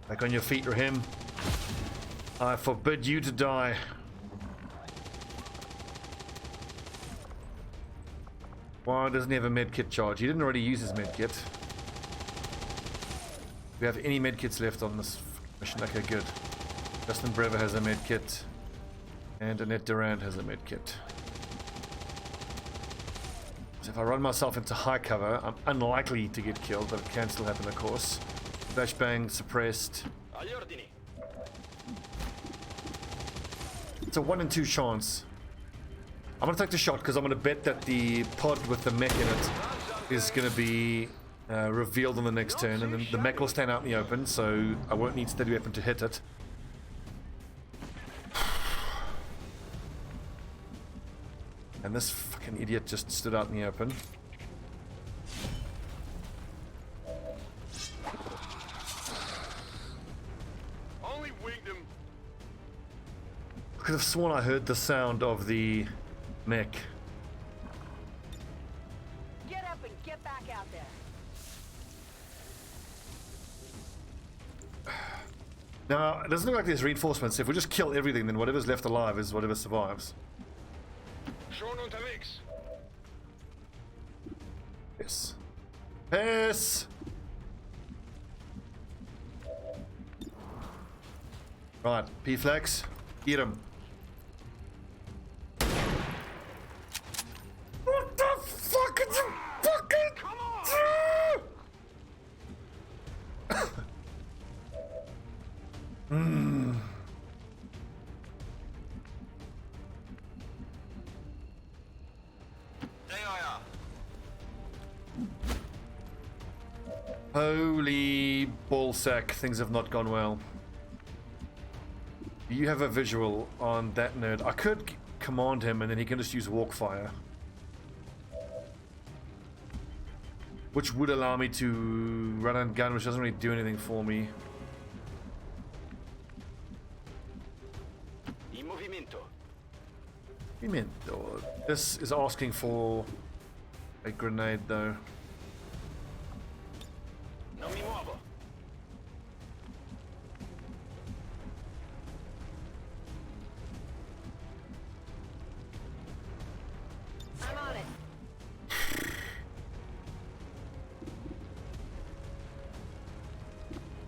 Back on your feet, Rahim. I forbid you to die. Why doesn't he have a medkit charge? He didn't already use his medkit. Do we have any medkits left on this mission? Okay, good. Justin Brever has a medkit. And Annette Durand has a medkit. So if I run myself into high cover, I'm unlikely to get killed, but it can still happen, of course. Flashbang suppressed. It's a 1 in 2 chance. I'm gonna take the shot because I'm gonna bet that the pod with the mech in it is gonna be revealed on the next turn, and then the mech will stand out in the open, so I won't need steady weapon to hit it. And this fucking idiot just stood out in the open. Only winged him. I could have sworn I heard the sound of the mech. Get up and get back out there. Now, it doesn't look like there's reinforcements. If we just kill everything, then whatever's left alive is whatever survives. Schon unterwegs. Yes. Yes! Right, P-Flex, eat him. What the fuck is it fucking... Come on! Holy ballsack, things have not gone well. You have a visual on that nerd. I could command him and then he can just use walk fire, which would allow me to run and gun, which doesn't really do anything for me. Movimento. This is asking for a grenade though. Non mi muovo. I'm on it.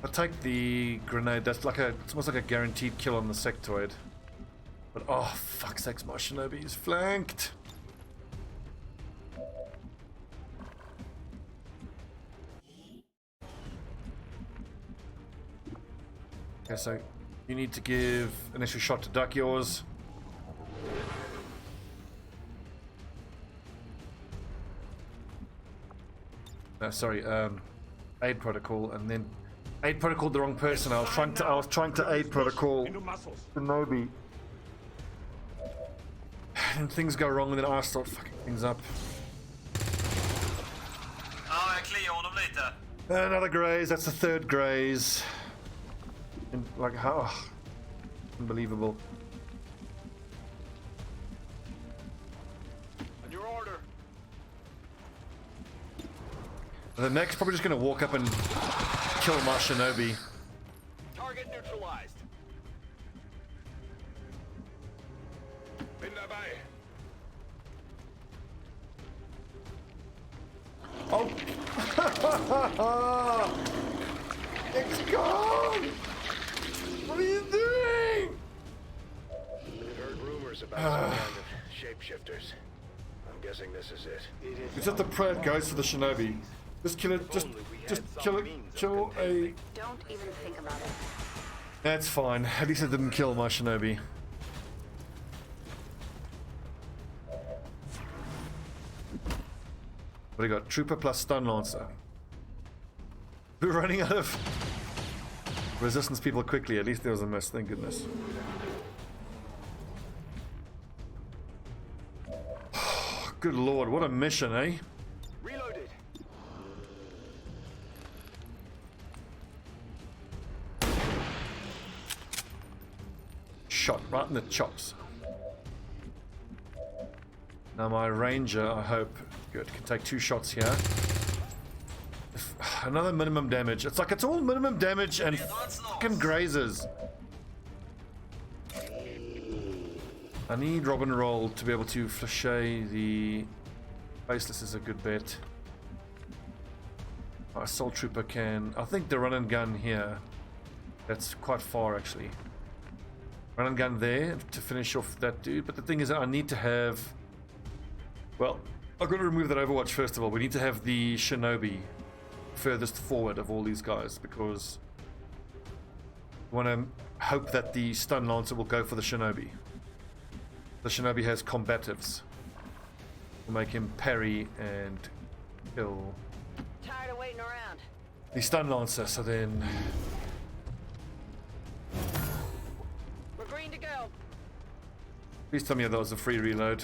I'll take the grenade. That's like it's almost like a guaranteed kill on the sectoid. But oh, fuck's sakes, my Shinobi is flanked. Okay, so you need to give an extra shot to duck yours. No, sorry, aid protocol, and then aid protocol the wrong person. I was trying to aid protocol Shinobi. And things go wrong, and then I start fucking things up. Ja, jag kliar honom lite. Another graze. That's the third graze. And like how unbelievable. On your order. The next probably just gonna walk up and kill my Shinobi. Target neutralized. Bin dabei. Oh! XCOM! What are you doing? We've heard rumors about some kind of shapeshifters. I'm guessing this is it. It's just the prayer goes for the Shinobi. Just kill it. Just kill it. Kill a. Don't even think about it. That's fine. At least it didn't kill my Shinobi. What do you got? Trooper plus stun lancer. We're running out of resistance people quickly. At least there was a miss. Thank goodness. Good lord, what a mission, eh? Reloaded. Shot right in the chops. Now my ranger, I hope, good, can take 2 shots here. Another minimum damage. It's like it's all minimum damage and fucking grazes. I need Robin Roll to be able to flashay the faceless is a good bet. Our assault trooper can. I think the run and gun here. That's quite far actually. Run and gun there to finish off that dude. But the thing is, I need to have. Well, I've got to remove that Overwatch first of all. We need to have the Shinobi furthest forward of all these guys because we want to hope that the stun lancer will go for the Shinobi. The Shinobi has combatives. Will make him parry and kill Tired of waiting around. the stun lancer. So then, We're green to go. please tell me that was a free reload.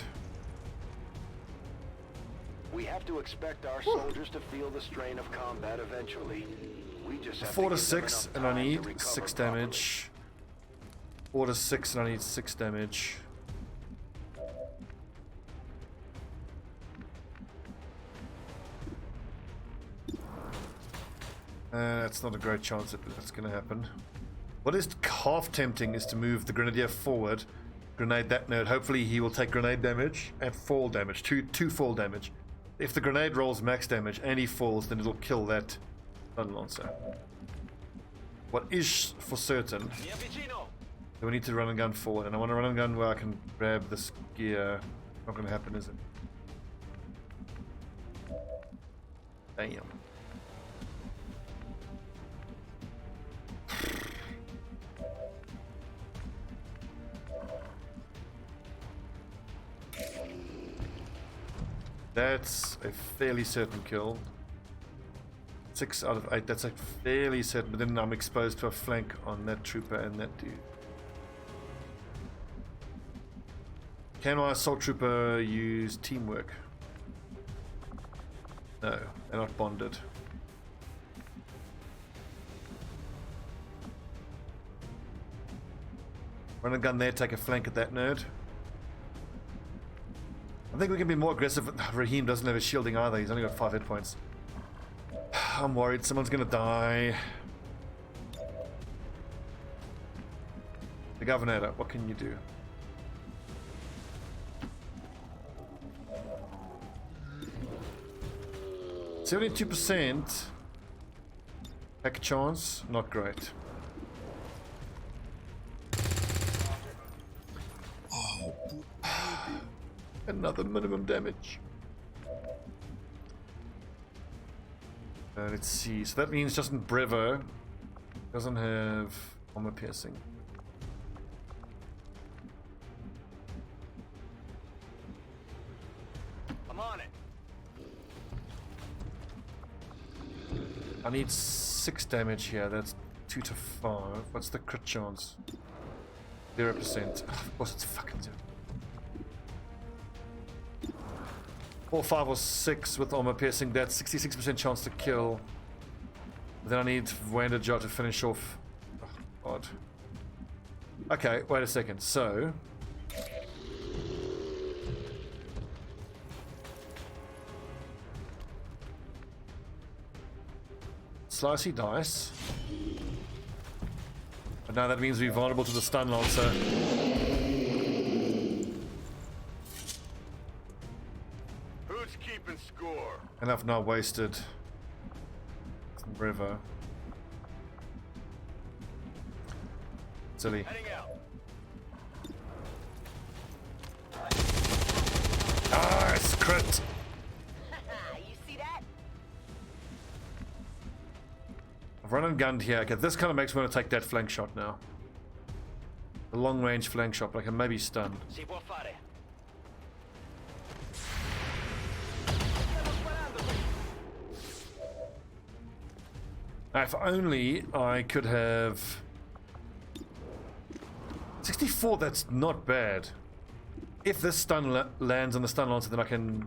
We have to expect our soldiers to feel the strain of combat eventually. We just have 4 to give them 6, enough and I time to need recover 6 properly. damage. 4 to 6, and I need 6 damage. That's not a great chance that that's going to happen. What is half tempting is to move the Grenadier forward, grenade that node. Hopefully he will take grenade damage and fall damage, two fall damage. If the grenade rolls max damage and he falls, then it'll kill that stun lancer. What is for certain, Via vicino. we need to run and gun forward, and I want to run and gun where I can grab this gear. Not going to happen, is it? Damn. That's a fairly certain kill. 6 out of 8, that's a fairly certain, but then I'm exposed to a flank on that trooper and that dude. Can my assault trooper use teamwork? No, they're not bonded. Run a gun there, take a flank at that nerd. I think we can be more aggressive. Raheem doesn't have a shielding either. He's only got 5 hit points. I'm worried someone's gonna die. The Governor, what can you do? %. Hack chance, not great. Another minimum damage. Let's see. So that means Justin Brever doesn't have armor piercing. I'm on it. I need 6 damage here. That's 2 to 5. What's the crit chance? 0%. Of course it's fucking 0. 4, 5, or 6 with armor piercing. That's 66% chance to kill. Then I need Wanda Jar to finish off. Oh, odd. Okay, wait a second. So. Slicey dice. But now that means we're vulnerable to the stun lancer. Who's keeping score? Enough now wasted. River. Silly. Heading out. Nice crit. You see that? I've run and gunned here. Okay, this kind of makes me want to take that flank shot now. The long range flank shot, but I can maybe stun. Si può fare. Now, if only I could have 64. That's not bad. If this stun lands on the stun lancer, then I can.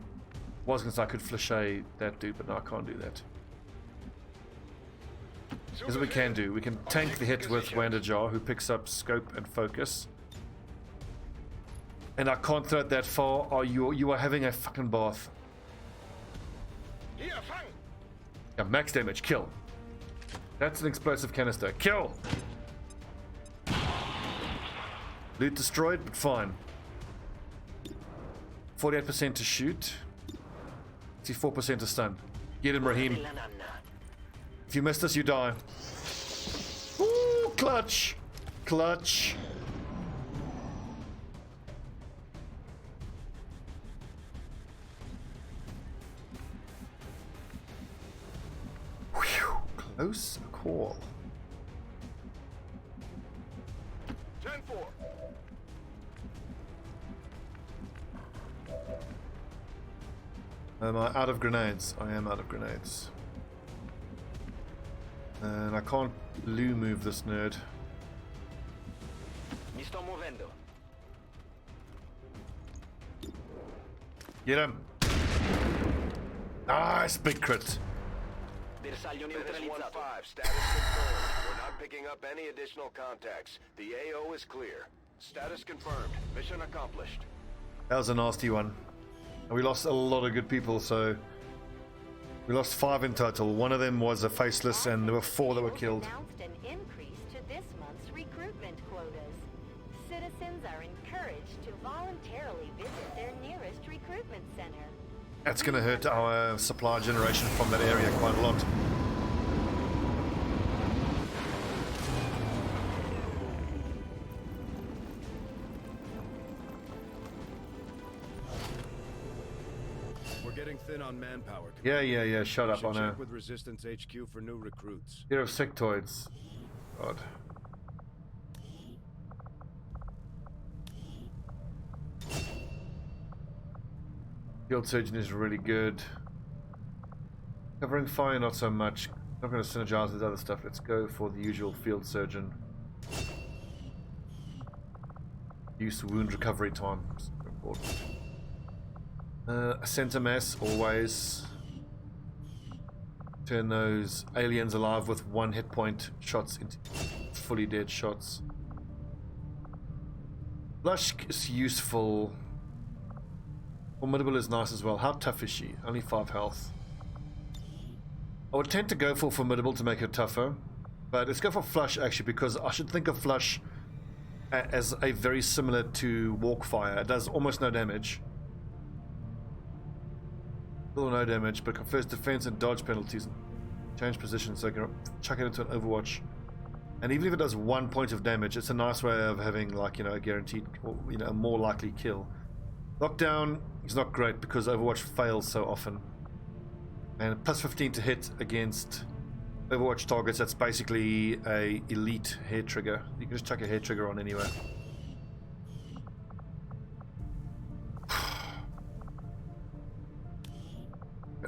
Was going to say I could flichet that dude, but no, I can't do that. Here's what we can do. We can tank the hit with Wanda Jar, who picks up scope and focus. And I can't throw it that far. Oh, you are having a fucking bath. Here, fang. Yeah, max damage, kill. That's an explosive canister. Kill! Loot destroyed, but fine. 48% to shoot. 64% to stun. Get him, Raheem. If you miss this, you die. Ooh, clutch! Clutch! Whew, close call. 10-4. Am I out of grenades? I am out of grenades. And I can't blue move this nerd. Mi sto muovendo. Get him! Nice, big crit. Bersaglio Menace neutralizzato. 1-5, status confirmed. We're not picking up any additional contacts. The AO is clear. Status confirmed. Mission accomplished. That was a nasty one. And we lost a lot of good people, so we lost 5 in total. One of them was a faceless, and there were 4 that were killed. Announced an increase to this month's recruitment quotas. Citizens are encouraged to voluntarily visit their nearest recruitment center. That's going to hurt our supply generation from that area quite a lot. We're getting thin on manpower. Yeah, shut up, I know. Check with Resistance HQ for new recruits. Here of sectoids. God. Field surgeon is really good. Covering fire, not so much. Not going to synergize with other stuff. Let's go for the usual field surgeon. Use wound recovery time. Important. Center mass, always. Turn those aliens alive with 1 hit point shots into fully dead shots. Blush is useful. Formidable is nice as well. How tough is she? Only 5 health. I would tend to go for Formidable to make her tougher, but let's go for Flush actually, because I should think of Flush as a very similar to Walkfire. It does almost no damage. Still no damage, but confers defense and dodge penalties and change position, so I can chuck it into an Overwatch. And even if it does 1 point of damage, it's a nice way of having, like, you know, a guaranteed, or, you know, a more likely kill. Lockdown is not great because Overwatch fails so often. And plus 15 to hit against Overwatch targets, that's basically a elite hair trigger. You can just chuck a hair trigger on anywhere.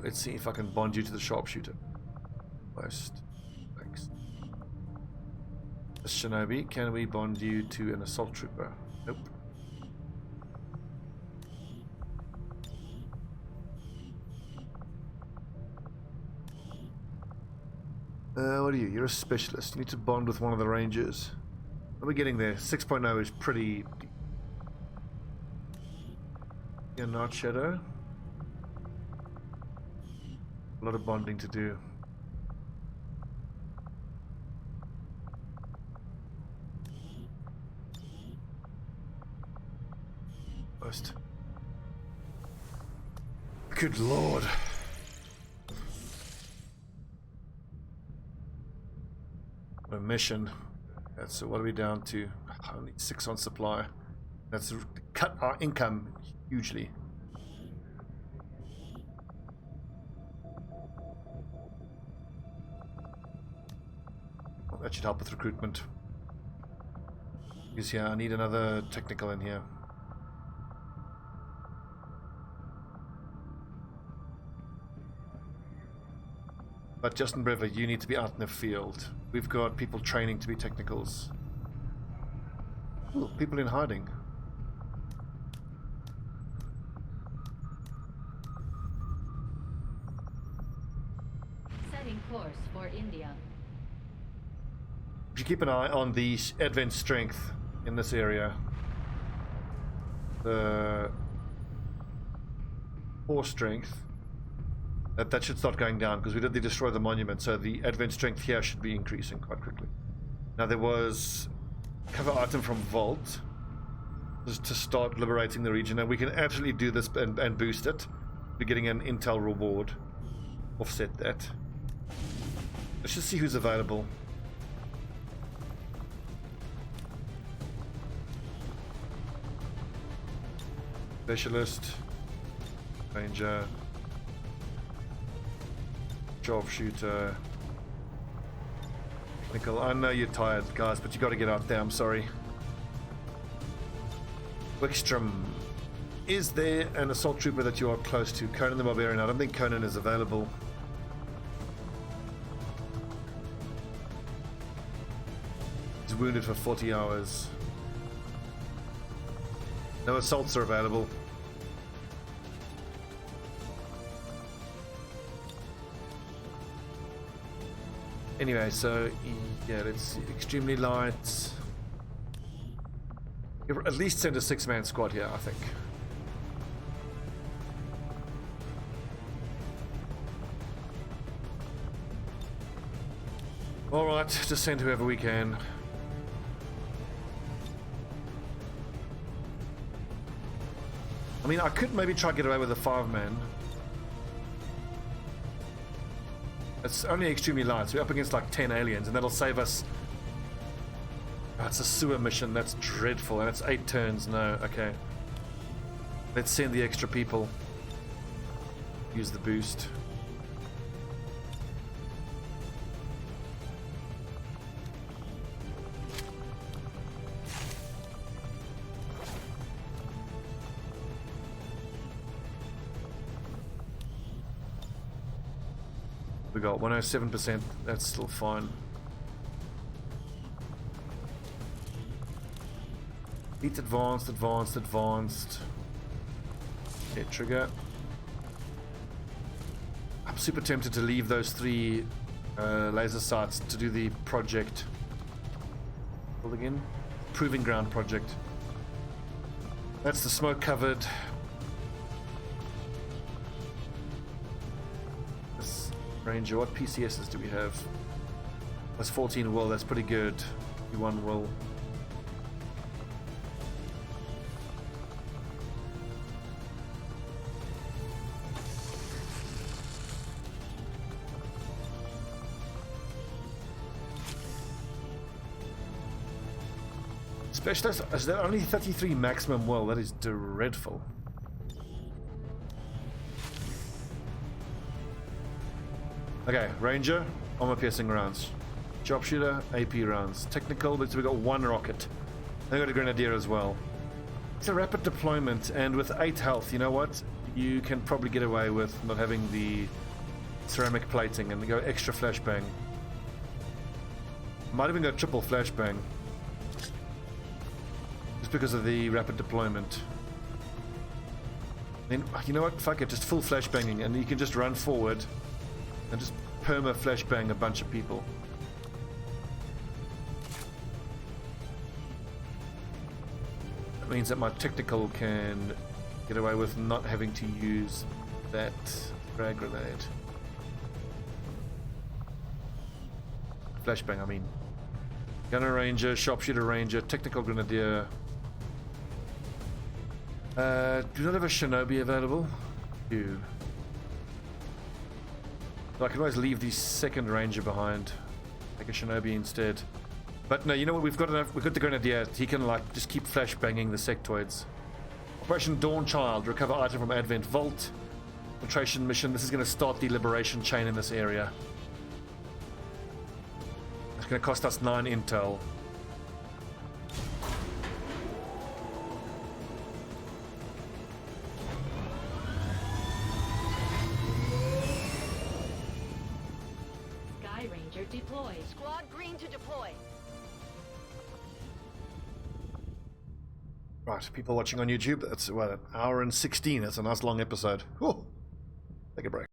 Let's see if I can bond you to the Sharpshooter. Most. Thanks. Shinobi, can we bond you to an Assault Trooper? Nope. What are you? You're a specialist. You need to bond with one of the rangers. Are we getting there? 6.0 is pretty... You're not Shadow. A lot of bonding to do. Most. Good lord. What a mission. So what are we down to? Only 6 on supply. That's cut our income hugely. Well, that should help with recruitment. Because yeah, I need another technical in here. But Justin Brever, you need to be out in the field. We've got people training to be technicals. Ooh, people in hiding. Setting course for India. You should keep an eye on the advent strength in this area. The 4 strength. That should start going down because we did destroy the monument, so the advent strength here should be increasing quite quickly. Now there was a cover item from Vault just to start liberating the region, and we can absolutely do this and boost it. We're getting an intel reward. Offset that. Let's just see who's available. Specialist, Ranger, Sharpshooter, Nickel. I know you're tired, guys, but you got to get out there. I'm sorry. Wickstrom, is there an assault trooper that you are close to? Conan the Barbarian. I don't think Conan is available. He's wounded for 40 hours. No assaults are available. Anyway, so yeah, let's see. Extremely light. At least send a 6-man squad here, I think. Alright, just send whoever we can. I mean, I could maybe try to get away with a 5-man. It's only extremely light, so we're up against like 10 aliens, and that'll save us. Oh, it's a sewer mission, that's dreadful, and it's 8 turns. No, okay. Let's send the extra people. Use the boost. We got 107%, that's still fine. Heat advanced, advanced, advanced. Hit trigger. I'm super tempted to leave those 3 laser sights to do the project. Build again? Proving Ground project. That's the smoke covered. Ranger, what PCSs do we have? That's 14 will, that's pretty good. 1 will. Specialist, is there only 33 maximum will? That is dreadful. Okay, Ranger, armor piercing rounds. Sharpshooter, AP rounds. Technical, but we got 1 rocket. Then we got a Grenadier as well. It's a rapid deployment, and with 8 health, you know what? You can probably get away with not having the ceramic plating and go extra flashbang. Might even go triple flashbang. Just because of the rapid deployment. Then, you know what? Fuck it, just full flashbanging, and you can just run forward and just perma flashbang a bunch of people. That means that my technical can get away with not having to use that frag grenade. Flashbang, I mean. Gunner Ranger, Sharpshooter Ranger, Technical Grenadier. Do not have a Shinobi available? Do. So I can always leave the second Ranger behind. Take a Shinobi instead. But no, you know what? We've got enough. We've got the Grenadier. He can like just keep flashbanging the sectoids. Operation Dawnchild. Recover item from Advent Vault. Infiltration mission. This is going to start the liberation chain in this area. It's going to cost us 9 intel. Sky Ranger deployed. Squad green to deploy. Right, people watching on YouTube, that's what, an hour and 16. That's a nice long episode. Whew. Take a break.